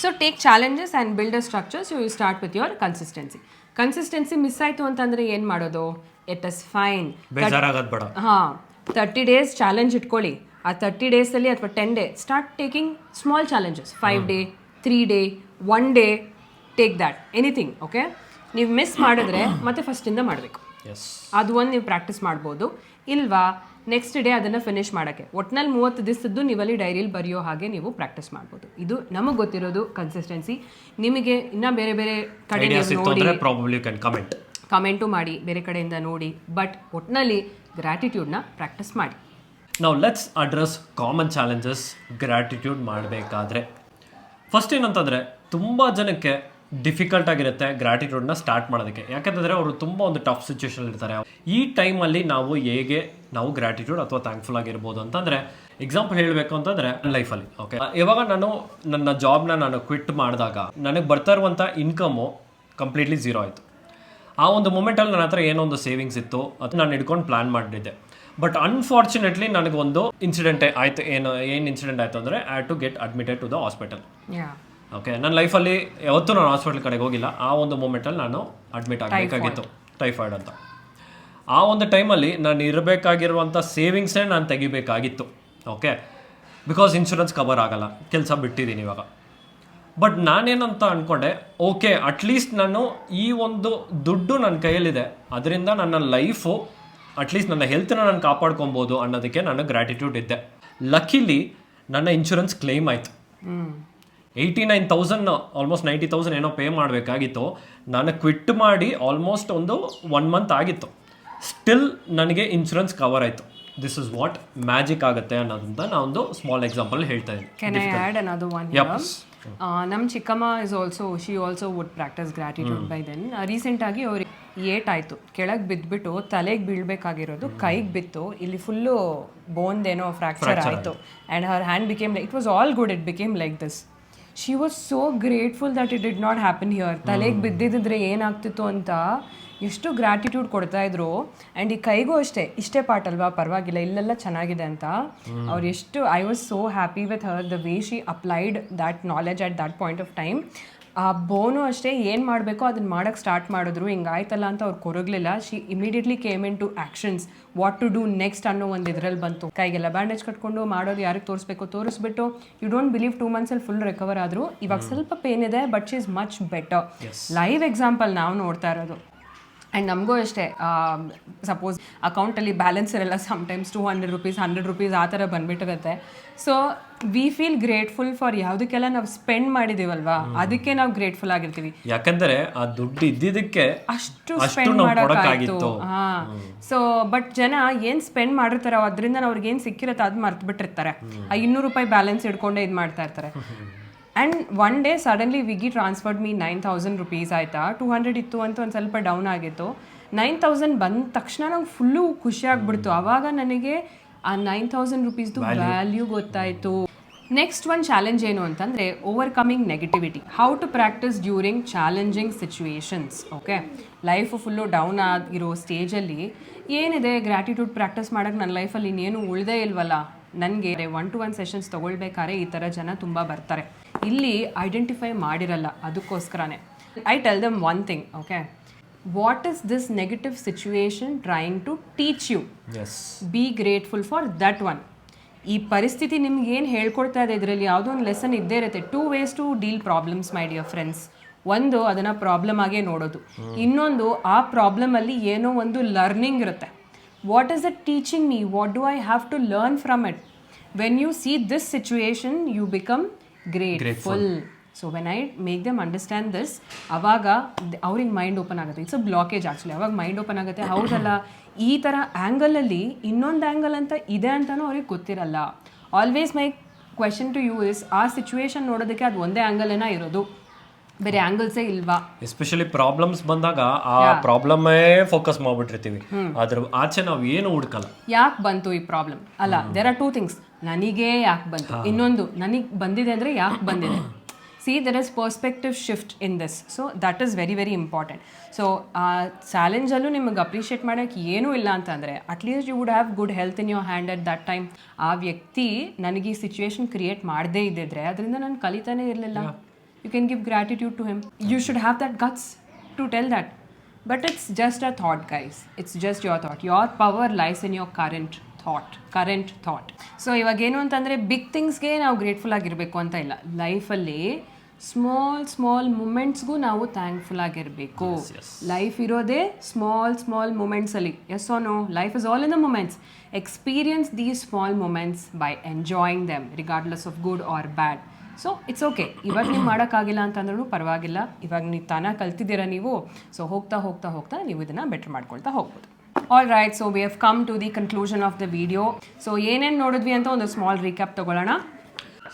Speaker 2: So take challenges and build a structures. You start with your consistency miss ಆಯಿತು ಅಂತಂದರೆ ಏನು ಮಾಡೋದು? It is fine.
Speaker 1: ಬೇಜಾರಾಗೋದು ಬೇಡ.
Speaker 2: ಹಾಂ, 30 days ಚಾಲೆಂಜ್ ಇಟ್ಕೊಳ್ಳಿ. ಆ 30 daysಲ್ಲಿ ಅಥವಾ 10 day start taking small challenges. 5 day, 3 day, 1 day, take that anything. Okay, ನೀವು ಮಿಸ್ ಮಾಡಿದ್ರೆ ಮತ್ತೆ ಫಸ್ಟಿಂದ ಮಾಡಬೇಕು. ಅದು ಒಂದು ನೀವು ಪ್ರಾಕ್ಟೀಸ್ ಮಾಡ್ಬೋದು. ಇಲ್ವಾ ನೆಕ್ಸ್ಟ್ ಡೇ ಅದನ್ನು ಫಿನಿಷ್ ಮಾಡೋಕ್ಕೆ ಒಟ್ಟಿನಲ್ಲಿ 30 ದಿವಸದ್ದು ನೀವಲ್ಲಿ ಡೈರಿಯಲ್ಲಿ ಬರೆಯೋ ಹಾಗೆ ನೀವು ಪ್ರಾಕ್ಟೀಸ್ ಮಾಡ್ಬೋದು. ಇದು ನಮಗೆ ಗೊತ್ತಿರೋದು ಕನ್ಸಿಸ್ಟೆನ್ಸಿ. ನಿಮಗೆ ಇನ್ನೂ ಬೇರೆ ಬೇರೆ ಕಡೆ ನೋಡಿ ಕಮೆಂಟು ಮಾಡಿ, ಬೇರೆ ಕಡೆಯಿಂದ ನೋಡಿ. ಬಟ್ ಒಟ್ಟಿನಲ್ಲಿ ಗ್ರ್ಯಾಟಿಟ್ಯೂಡ್ನ ಪ್ರಾಕ್ಟೀಸ್ ಮಾಡಿ.
Speaker 1: ನಾವು let's address common challenges gratitude ಮಾಡಬೇಕಾದ್ರೆ. ಫಸ್ಟ್ ಏನಂತಂದರೆ, ತುಂಬ ಜನಕ್ಕೆ ಡಿಫಿಕಲ್ಟ್ ಆಗಿರುತ್ತೆ ಗ್ರ್ಯಾಟಿಟ್ಯೂಡ್ನ ಸ್ಟಾರ್ಟ್ ಮಾಡೋದಕ್ಕೆ. ಯಾಕಂತಂದರೆ ಅವರು ತುಂಬ ಒಂದು ಟಫ್ ಸಿಚುವೇಶನ್ ಇರ್ತಾರೆ. ಈ ಟೈಮಲ್ಲಿ ನಾವು ಹೇಗೆ ನಾವು ಗ್ರ್ಯಾಟಿಟ್ಯೂಡ್ ಅಥವಾ ಥ್ಯಾಂಕ್ಫುಲ್ ಆಗಿರ್ಬೋದು ಅಂತಂದರೆ, ಎಕ್ಸಾಂಪಲ್ ಹೇಳಬೇಕು ಅಂತಂದರೆ ಲೈಫಲ್ಲಿ ಓಕೆ, ಇವಾಗ ನಾನು ನನ್ನ ಜಾಬ್ನ ನಾನು ಕ್ವಿಟ್ ಮಾಡಿದಾಗ ನನಗೆ ಬರ್ತಾ ಇರುವಂಥ ಇನ್ಕಮು ಕಂಪ್ಲೀಟ್ಲಿ ಝೀರೋ ಆಯಿತು. ಆ ಒಂದು ಮೂಮೆಂಟಲ್ಲಿ ನನ್ನ ಹತ್ರ ಏನೋ ಒಂದು ಸೇವಿಂಗ್ಸ್ ಇತ್ತು, ಅದು ನಾನು ಹಿಡ್ಕೊಂಡು ಪ್ಲ್ಯಾನ್ ಮಾಡಿದ್ದೆ. ಬಟ್ ಅನ್ಫಾರ್ಚುನೇಟ್ಲಿ ನನಗೊಂದು ಇನ್ಸಿಡೆಂಟ್ ಆಯಿತು. ಏನು ಇನ್ಸಿಡೆಂಟ್ ಆಯಿತು ಅಂದರೆ, I had to get admitted to the hospital. Okay, ನನ್ನ ಲೈಫಲ್ಲಿ ಯಾವತ್ತೂ ನಾನು ಹಾಸ್ಪಿಟಲ್ ಕಡೆಗೆ ಹೋಗಿಲ್ಲ. ಆ ಒಂದು ಮೂಮೆಂಟಲ್ಲಿ ನಾನು ಅಡ್ಮಿಟ್ ಆಗಬೇಕಾಗಿತ್ತು, ಟೈಫಾಯ್ಡ್ ಅಂತ. ಆ ಒಂದು ಟೈಮಲ್ಲಿ ನಾನು ಇರಬೇಕಾಗಿರುವಂಥ ಸೇವಿಂಗ್ಸೇ ನಾನು ತೆಗಿಬೇಕಾಗಿತ್ತು. ಓಕೆ, ಬಿಕಾಸ್ ಇನ್ಶೂರೆನ್ಸ್ ಕವರ್ ಆಗಲ್ಲ, ಕೆಲಸ ಬಿಟ್ಟಿದ್ದೀನಿ ಇವಾಗ. ಬಟ್ ನಾನೇನಂತ ಅಂದ್ಕೊಂಡೆ, ಓಕೆ ಅಟ್ಲೀಸ್ಟ್ ನಾನು ಈ ಒಂದು ದುಡ್ಡು ನನ್ನ ಕೈಯಲ್ಲಿದೆ, ಅದರಿಂದ ನನ್ನ ಲೈಫು ಅಟ್ಲೀಸ್ಟ್ ನನ್ನ ಹೆಲ್ತನ್ನ ನಾನು ಕಾಪಾಡ್ಕೊಬೋದು ಅನ್ನೋದಕ್ಕೆ ನಾನು ಗ್ರ್ಯಾಟಿಟ್ಯೂಡ್ ಇದ್ದೆ. ಲಕ್ಕಿಲಿ ನನ್ನ ಇನ್ಶೂರೆನ್ಸ್ ಕ್ಲೇಮ್ ಆಯಿತು. 89,000 ಆಲ್ಮೋಸ್ಟ್ 90,000 ಏನೋ ಪೇ ಮಾಡಬೇಕಾಗಿತ್ತು. ನಾನು ಕ್ವಿಟ್ ಮಾಡಿ ಆಲ್ಮೋಸ್ಟ್ ಒಂದು 1 month ಆಗಿತ್ತು. ಸ್ಟಿಲ್ ನನಗೆ ಇನ್ಶೂರೆನ್ಸ್ ಕವರ್ ಆಯಿತು. ದಿಸ್ ಇಸ್ ವಾಟ್ ಮ್ಯಾಜಿಕ್ ಆಗುತ್ತೆ ಅನ್ನೋದಂತ ನಾನೊಂದು ಸ್ಮಾಲ್ ಎಕ್ಸಾಂಪಲ್ ಹೇಳ್ತಾ ಇದ್ದೀನಿ.
Speaker 2: Can I add another one? ನಮ್ಮ ಚಿಕ್ಕಮ್ಮ is also, she also would practice gratitude by then. ರೀಸೆಂಟಾಗಿ ಅವ್ರಿಗೆ ಏಟಾಯಿತು, ಕೆಳಗೆ ಬಿದ್ದುಬಿಟ್ಟು ತಲೆಗೆ ಬೀಳಬೇಕಾಗಿರೋದು ಕೈಗೆ ಬಿತ್ತು. ಇಲ್ಲಿ ಫುಲ್ಲು ಬೋನ್ದೇನೋ ಫ್ರ್ಯಾಕ್ಚರ್ ಆಯಿತು. And her hand became like, it was all good, it became like this. She was so grateful that it did not happen here. ತಲೆಗೆ ಬಿದ್ದಿದ್ದರೆ ಏನಾಗ್ತಿತ್ತು ಅಂತ ಎಷ್ಟು ಗ್ರ್ಯಾಟಿಟ್ಯೂಡ್ ಕೊಡ್ತಾ ಇದ್ರು. ಆ್ಯಂಡ್ ಈ ಕೈಗೂ ಅಷ್ಟೇ, ಇಷ್ಟೇ ಪಾರ್ಟ್ ಅಲ್ವಾ, ಪರವಾಗಿಲ್ಲ, ಇಲ್ಲೆಲ್ಲ ಚೆನ್ನಾಗಿದೆ ಅಂತ ಅವ್ರು ಎಷ್ಟು, I was so happy with her the way she applied that knowledge at that point of time. ಆ ಬೋನು ಅಷ್ಟೇ, ಏನು ಮಾಡಬೇಕೋ ಅದನ್ನು ಮಾಡೋಕ್ಕೆ ಸ್ಟಾರ್ಟ್ ಮಾಡಿದ್ರು. ಹಿಂಗಾಯ್ತಲ್ಲ ಅಂತ ಅವ್ರು ಕೊರಗಲಿಲ್ಲ. She immediately came into actions, what to do next ಅನ್ನೋ ಒಂದು ಇದರಲ್ಲಿ ಬಂತು. ಕೈಗೆಲ್ಲ ಬ್ಯಾಂಡೇಜ್ ಕಟ್ಕೊಂಡು ಮಾಡೋದು, ಯಾರಿಗೆ ತೋರಿಸ್ಬೇಕು ತೋರಿಸ್ಬಿಟ್ಟು, ಯು ಡೋಂಟ್ ಬಿಲೀವ್ 2 monthsಲ್ಲಿ ಫುಲ್ ರಿಕವರ್ ಆದರು. ಇವಾಗ ಸ್ವಲ್ಪ ಪೇನ್ ಇದೆ, but she is much better. Live example ನಾವು ನೋಡ್ತಾ ಇರೋದು. ಆ್ಯಂಡ್ ನಮಗೂ ಅಷ್ಟೇ, ಸಪೋಸ್ ಅಕೌಂಟಲ್ಲಿ ಬ್ಯಾಲೆನ್ಸ್ ಇರಲ್ಲ, ಸಮ್ಟೈಮ್ಸ್ 200 rupees 100 rupees ಆ ಥರ ಬಂದುಬಿಟ್ಟಿರುತ್ತೆ. So we feel grateful for ಯಾವುದಕ್ಕೆಲ್ಲ ನಾವು ಸ್ಪೆಂಡ್ ಮಾಡಿದ್ದೀವಲ್ವಾ, ಅದಕ್ಕೆ ನಾವು ಗ್ರೇಟ್ಫುಲ್ ಆಗಿರ್ತೀವಿ.
Speaker 1: ಯಾಕಂದರೆ ಆ ದುಡ್ಡು ಇದ್ದಿದ್ದಕ್ಕೆ
Speaker 2: ಅಷ್ಟು ಸ್ಪೆಂಡ್ ಮಾಡೋಕ್ಕಾಗಿತ್ತು. ಹಾಂ, ಸೊ ಬಟ್ ಜನ ಏನು ಸ್ಪೆಂಡ್ ಮಾಡಿರ್ತಾರೆ ಅದರಿಂದ ಅವ್ರಿಗೆ ಏನು ಸಿಕ್ಕಿರುತ್ತೆ ಅದು ಮರ್ತು ಬಿಟ್ಟಿರ್ತಾರೆ. ಆ 200 ರೂಪಾಯಿ ಬ್ಯಾಲೆನ್ಸ್ ಇಟ್ಕೊಂಡೇ ಇದು ಮಾಡ್ತಾ ಇರ್ತಾರೆ. And one day suddenly Viggy transferred me 9,000 rupees ಆಯಿತಾ. 200 ಇತ್ತು ಅಂತ ಒಂದು ಸ್ವಲ್ಪ ಡೌನ್ ಆಗಿತ್ತು. 9,000 ಬಂದ ತಕ್ಷಣ ನಂಗೆ ಫುಲ್ಲು ಖುಷಿ ಆಗ್ಬಿಡ್ತು. ಆವಾಗ ನನಗೆ ಆ 9,000 rupeesದು ವ್ಯಾಲ್ಯೂ ಗೊತ್ತಾಯಿತು. ನೆಕ್ಸ್ಟ್ ಒಂದು ಚಾಲೆಂಜ್ ಏನು ಅಂತಂದರೆ, overcoming negativity. How to practice during challenging situations. Okay, life full down ಆಗಿರೋ ಸ್ಟೇಜಲ್ಲಿ ಏನಿದೆ, ಗ್ರ್ಯಾಟಿಟ್ಯೂಡ್ ಪ್ರಾಕ್ಟೀಸ್ ಮಾಡೋಕ್ಕೆ ನನ್ನ ಲೈಫಲ್ಲಿ ಇನ್ನೇನು ಉಳಿದೇ ಇಲ್ವಲ್ಲ, ನನಗೆ 1-to-1 ಸೆಷನ್ಸ್ ತೊಗೊಳ್ಬೇಕಾದ್ರೆ ಈ ಥರ ಜನ ತುಂಬ ಬರ್ತಾರೆ. ಇಲ್ಲಿ ಐಡೆಂಟಿಫೈ ಮಾಡಿರಲ್ಲ, ಅದಕ್ಕೋಸ್ಕರನೇ I tell them one thing. Okay, what is this negative situation trying to teach you? Be grateful for that one. ಈ ಪರಿಸ್ಥಿತಿ ನಿಮ್ಗೆ ಏನು ಹೇಳ್ಕೊಡ್ತಾ ಇದೆ, ಇದರಲ್ಲಿ ಯಾವುದೋ ಒಂದು ಲೆಸನ್ ಇದ್ದೇ ಇರುತ್ತೆ. 2 ways to deal problems my dear friends. ಒಂದು, ಅದನ್ನು ಪ್ರಾಬ್ಲಮ್ ಆಗೇ ನೋಡೋದು. ಇನ್ನೊಂದು, ಆ ಪ್ರಾಬ್ಲಮಲ್ಲಿ ಏನೋ ಒಂದು ಲರ್ನಿಂಗ್ ಇರುತ್ತೆ. What is it teaching me? What do I have to learn from it? When you see this situation, you become grateful. So when I make them understand this, ಅವಾಗ ಅವ್ರಿಗೆ ಮೈಂಡ್ ಓಪನ್ ಆಗುತ್ತೆ. It's a blockage actually. ಅವಾಗ mind open ಆಗುತ್ತೆ. ಹೌದಲ್ಲ, ಈ ಥರ ಆ್ಯಂಗಲಲ್ಲಿ ಇನ್ನೊಂದು angle ಅಂತ ಇದೆ ಅಂತಲೂ ಅವ್ರಿಗೆ ಗೊತ್ತಿರಲ್ಲ. Always my question to you is, ಆ ಸಿಚುವೇಶನ್ ನೋಡೋದಕ್ಕೆ ಅದು ಒಂದೇ ಆ್ಯಂಗಲೇನ ಇರೋದು. ಬೇರೆ ಆ್ಯಂಗಲ್ಸೇ ಇಲ್ವಾ?
Speaker 1: ಎಸ್ಪೆಷಲಿ ಪ್ರಾಬ್ಲಮ್ಸ್ ಬಂದಾಗ ಆ ಪ್ರಾಬ್ಲಮ್ಮೇ ಫೋಕಸ್ ಮಾಡ್ಬಿಟ್ಟಿರ್ತೀವಿ, ಅದ್ರ ಆಚೆ ನಾವು ಏನು ಹುಡ್ಕಲ್ಲ.
Speaker 2: ಯಾಕೆ ಬಂತು ಈ ಪ್ರಾಬ್ಲಮ್ ಅಲ್ಲ, ದೇರ್ ಆರ್ 2 ಥಿಂಗ್ಸ್. ನನಗೆ ಯಾಕೆ ಬಂತು, ಇನ್ನೊಂದು ನನಗೆ ಬಂದಿದೆ ಅಂದರೆ ಯಾಕೆ ಬಂದಿದೆ. See there is perspective shift in this, so that is very very important. So ಆ ಚಾಲೆಂಜಲ್ಲೂ ನಿಮಗೆ ಅಪ್ರಿಷಿಯೇಟ್ ಮಾಡೋಕ್ಕೆ ಏನೂ ಇಲ್ಲ ಅಂತಂದರೆ at least you would have good health in your hand at that time. ಆ ವ್ಯಕ್ತಿ ನನಗೆ ಈ ಸಿಚುವೇಶನ್ ಕ್ರಿಯೇಟ್ ಮಾಡದೇ ಇದ್ದಿದ್ರೆ ಅದರಿಂದ ನಾನು ಕಲಿತಾನೇ ಇರಲಿಲ್ಲ. You can give gratitude to him. You should have that guts to tell that. But it's just a thought, guys. It's just your thought. Your power lies in your current thought. So ಇವಾಗ ಏನು ಅಂತಂದರೆ big ಥಿಂಗ್ಸ್ಗೆ ನಾವು grateful ಆಗಿರಬೇಕು ಅಂತ ಇಲ್ಲ. ಲೈಫಲ್ಲಿ small ಮೂಮೆಂಟ್ಸ್ಗೂ ನಾವು thankful ಆಗಿರಬೇಕು. ಲೈಫ್ ಇರೋದೇ ಸ್ಮಾಲ್ ಮೂಮೆಂಟ್ಸಲ್ಲಿ. Yes or no? Life is all in the moments. Experience these small moments by enjoying them regardless of good or bad. So it's okay. ಇವಾಗ ನೀವು ಮಾಡೋಕ್ಕಾಗಿಲ್ಲ ಅಂತಂದ್ರೂ ಪರವಾಗಿಲ್ಲ. ಇವಾಗ ನೀವು ತಾನಾಗಿ ಕಲ್ತಿದ್ದೀರಾ ನೀವು. ಸೊ ಹೋಗ್ತಾ ನೀವು ಇದನ್ನು ಬೆಟರ್ ಮಾಡ್ಕೊಳ್ತಾ ಹೋಗ್ಬೋದು. All right, so we have come to the conclusion of the video. So ಏನೇನು ನೋಡಿದ್ವಿ ಅಂತ ಒಂದು ಸ್ಮಾಲ್ ರೀಕ್ಯಾಪ್ ತೊಗೊಳ್ಳೋಣ.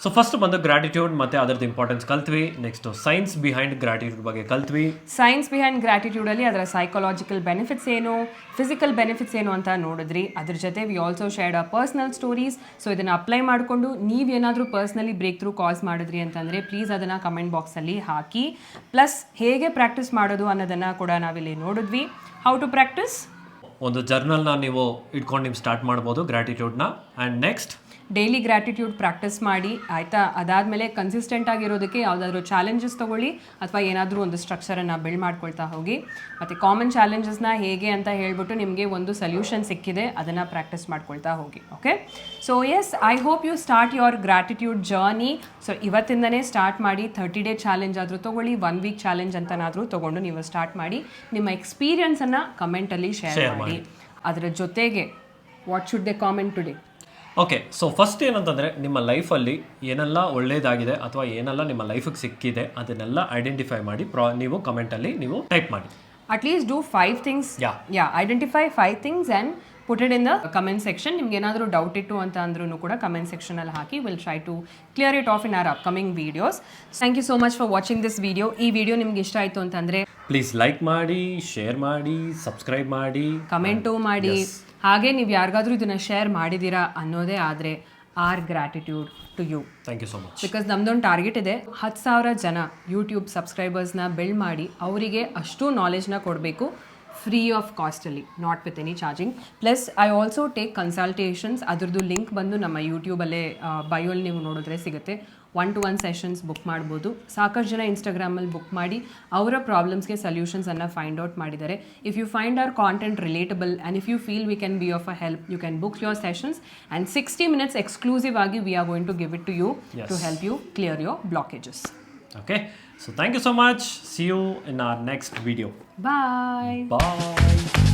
Speaker 1: ಸೊ ಫಸ್ಟ್ ಬಂದು ಗ್ರಾಟಿಟ್ಯೂಡ್ ಮತ್ತು ಅದರದ್ದು ಇಂಪಾರ್ಟೆನ್ಸ್ ಕಲ್ತ್ವಿ. ನೆಕ್ಸ್ಟ್ ಸೈನ್ಸ್ ಬಿಹೈಂಡ್ ಗ್ರಾಟಿಟ್ಯೂಡ್ ಬಗ್ಗೆ ಕಲ್ತ್ವಿ.
Speaker 2: ಸೈನ್ಸ್ ಬಿಹೈಂಡ್ ಗ್ರಾಟಿಟ್ಯೂಡಲ್ಲಿ ಅದರ ಸೈಕಾಲಜಿಕಲ್ ಬೆನಿಫಿಟ್ಸ್ ಏನು, ಫಿಸಿಕಲ್ ಬೆನಿಫಿಟ್ಸ್ ಏನು ಅಂತ ನೋಡಿದ್ರಿ. ಅದ್ರ ಜೊತೆ we also shared a personal stories. So ಇದನ್ನು ಅಪ್ಲೈ ಮಾಡಿಕೊಂಡು ನೀವೇನಾದರೂ ಪರ್ಸ್ನಲಿ ಬ್ರೇಕ್ ಥ್ರೂ ಕಾಸ್ ಮಾಡಿದ್ರಿ ಅಂತಂದರೆ ಪ್ಲೀಸ್ ಅದನ್ನು ಕಮೆಂಟ್ ಬಾಕ್ಸಲ್ಲಿ ಹಾಕಿ. ಪ್ಲಸ್ ಹೇಗೆ ಪ್ರಾಕ್ಟೀಸ್ ಮಾಡೋದು ಅನ್ನೋದನ್ನು ಕೂಡ ನಾವಿಲ್ಲಿ ನೋಡಿದ್ವಿ. ಹೌ ಟು ಪ್ರಾಕ್ಟೀಸ್,
Speaker 1: ಒಂದು ಜರ್ನಲ್ನ ನೀವು ಇಟ್ಕೊಂಡು ನೀವು ಸ್ಟಾರ್ಟ್ ಮಾಡ್ಬೋದು ಗ್ರಾಟಿಟ್ಯೂಡ್ನ. And next
Speaker 2: daily gratitude practice ಮಾಡಿ ಆಯಿತಾ. ಅದಾದಮೇಲೆ ಕನ್ಸಿಸ್ಟೆಂಟ್ ಆಗಿರೋದಕ್ಕೆ ಯಾವುದಾದ್ರೂ ಚಾಲೆಂಜಸ್ ತೊಗೊಳ್ಳಿ ಅಥವಾ ಏನಾದರೂ ಒಂದು ಸ್ಟ್ರಕ್ಚರನ್ನು ಬಿಲ್ಡ್ ಮಾಡ್ಕೊಳ್ತಾ ಹೋಗಿ. ಮತ್ತು ಕಾಮನ್ ಚಾಲೆಂಜಸ್ನ ಹೇಗೆ ಅಂತ ಹೇಳ್ಬಿಟ್ಟು ನಿಮಗೆ ಒಂದು ಸೊಲ್ಯೂಷನ್ ಸಿಕ್ಕಿದೆ, ಅದನ್ನು ಪ್ರಾಕ್ಟೀಸ್ ಮಾಡ್ಕೊಳ್ತಾ ಹೋಗಿ. Okay, so yes, I hope you start your gratitude journey. So ಇವತ್ತಿಂದನೇ ಸ್ಟಾರ್ಟ್ ಮಾಡಿ. 30 ಡೇ ಚಾಲೆಂಜ್ ಆದರೂ ತೊಗೊಳ್ಳಿ, 1 ವೀಕ್ ಚಾಲೆಂಜ್ ಅಂತನಾದರೂ ತೊಗೊಂಡು ನೀವು ಸ್ಟಾರ್ಟ್ ಮಾಡಿ. ನಿಮ್ಮ ಎಕ್ಸ್ಪೀರಿಯನ್ಸನ್ನು ಕಮೆಂಟಲ್ಲಿ ಶೇರ್ ಮಾಡಿ. ಅದರ ಜೊತೆಗೆ what should they comment today?
Speaker 1: Okay, so first ಏನಂತಂದರೆ ನಿಮ್ಮ ಲೈಫಲ್ಲಿ ಏನೆಲ್ಲ ಒಳ್ಳೆಯದಾಗಿದೆ ಅಥವಾ ಏನೆಲ್ಲ ನಿಮ್ಮ ಲೈಫಿಗೆ ಸಿಕ್ಕಿದೆ ಅದನ್ನೆಲ್ಲ ಐಡೆಂಟಿಫೈ ಮಾಡಿ ನೀವು ಕಮೆಂಟಲ್ಲಿ ನೀವು ಟೈಪ್ ಮಾಡಿ.
Speaker 2: At least do 5 things. Identify 5 things and put it in the comment section. ನಿಮ್ಗೆ ಏನಾದರೂ ಡೌಟ್ ಇತ್ತು ಅಂತ ಅಂದ್ರೂ ಕೂಡ ಕಮೆಂಟ್ ಸೆಕ್ಷನಲ್ಲಿ ಹಾಕಿ. Will try to clear it off in our upcoming videos. Thank you so much for watching this video. ಈ video ನಿಮ್ಗೆ ಇಷ್ಟ ಆಯಿತು ಅಂತಂದರೆ
Speaker 1: ಪ್ಲೀಸ್ ಲೈಕ್ ಮಾಡಿ, ಶೇರ್ ಮಾಡಿ, ಸಬ್ಸ್ಕ್ರೈಬ್ ಮಾಡಿ,
Speaker 2: ಕಮೆಂಟು ಮಾಡಿ. ಹಾಗೆ ನೀವು ಯಾರಿಗಾದ್ರೂ ಇದನ್ನು ಶೇರ್ ಮಾಡಿದ್ದೀರಾ ಅನ್ನೋದೇ ಆದರೆ R gratitude to you.
Speaker 1: Thank you so much.
Speaker 2: Because ನಮ್ದೊಂದು ಟಾರ್ಗೆಟ್ ಇದೆ, 10,000 ಜನ ಯೂಟ್ಯೂಬ್ ಸಬ್ಸ್ಕ್ರೈಬರ್ಸ್ನ ಬಿಲ್ಡ್ ಮಾಡಿ ಅವರಿಗೆ ಅಷ್ಟು ನಾಲೆಜ್ನ ಕೊಡಬೇಕು ಫ್ರೀ ಆಫ್ ಕಾಸ್ಟಲ್ಲಿ, not with any charging. Plus I also take consultations. ಅದ್ರದ್ದು ಲಿಂಕ್ ಬಂದು ನಮ್ಮ ಯೂಟ್ಯೂಬಲ್ಲೇ ಬಯೋಲ್ಲಿ ನೀವು ನೋಡಿದ್ರೆ ಸಿಗುತ್ತೆ. 1-to-1 ಸೆಷನ್ಸ್ ಬುಕ್ ಮಾಡ್ಬೋದು. ಸಾಕಷ್ಟು ಜನ ಇನ್ಸ್ಟಾಗ್ರಾಮಲ್ಲಿ ಬುಕ್ ಮಾಡಿ ಅವರ ಪ್ರಾಬ್ಲಮ್ಸ್ಗೆ ಸೊಲ್ಯೂಷನ್ಸನ್ನು ಫೈಂಡ್ ಔಟ್ ಮಾಡಿದ್ದಾರೆ. If you find our content relatable and if you feel we can be of a help, you can book your sessions and 60 minutes exclusive ಆಗಿ we are going to give it to you to help you clear your blockages.
Speaker 1: Okay, so thank you so much. See you in our next video.
Speaker 2: Bye.
Speaker 1: Bye.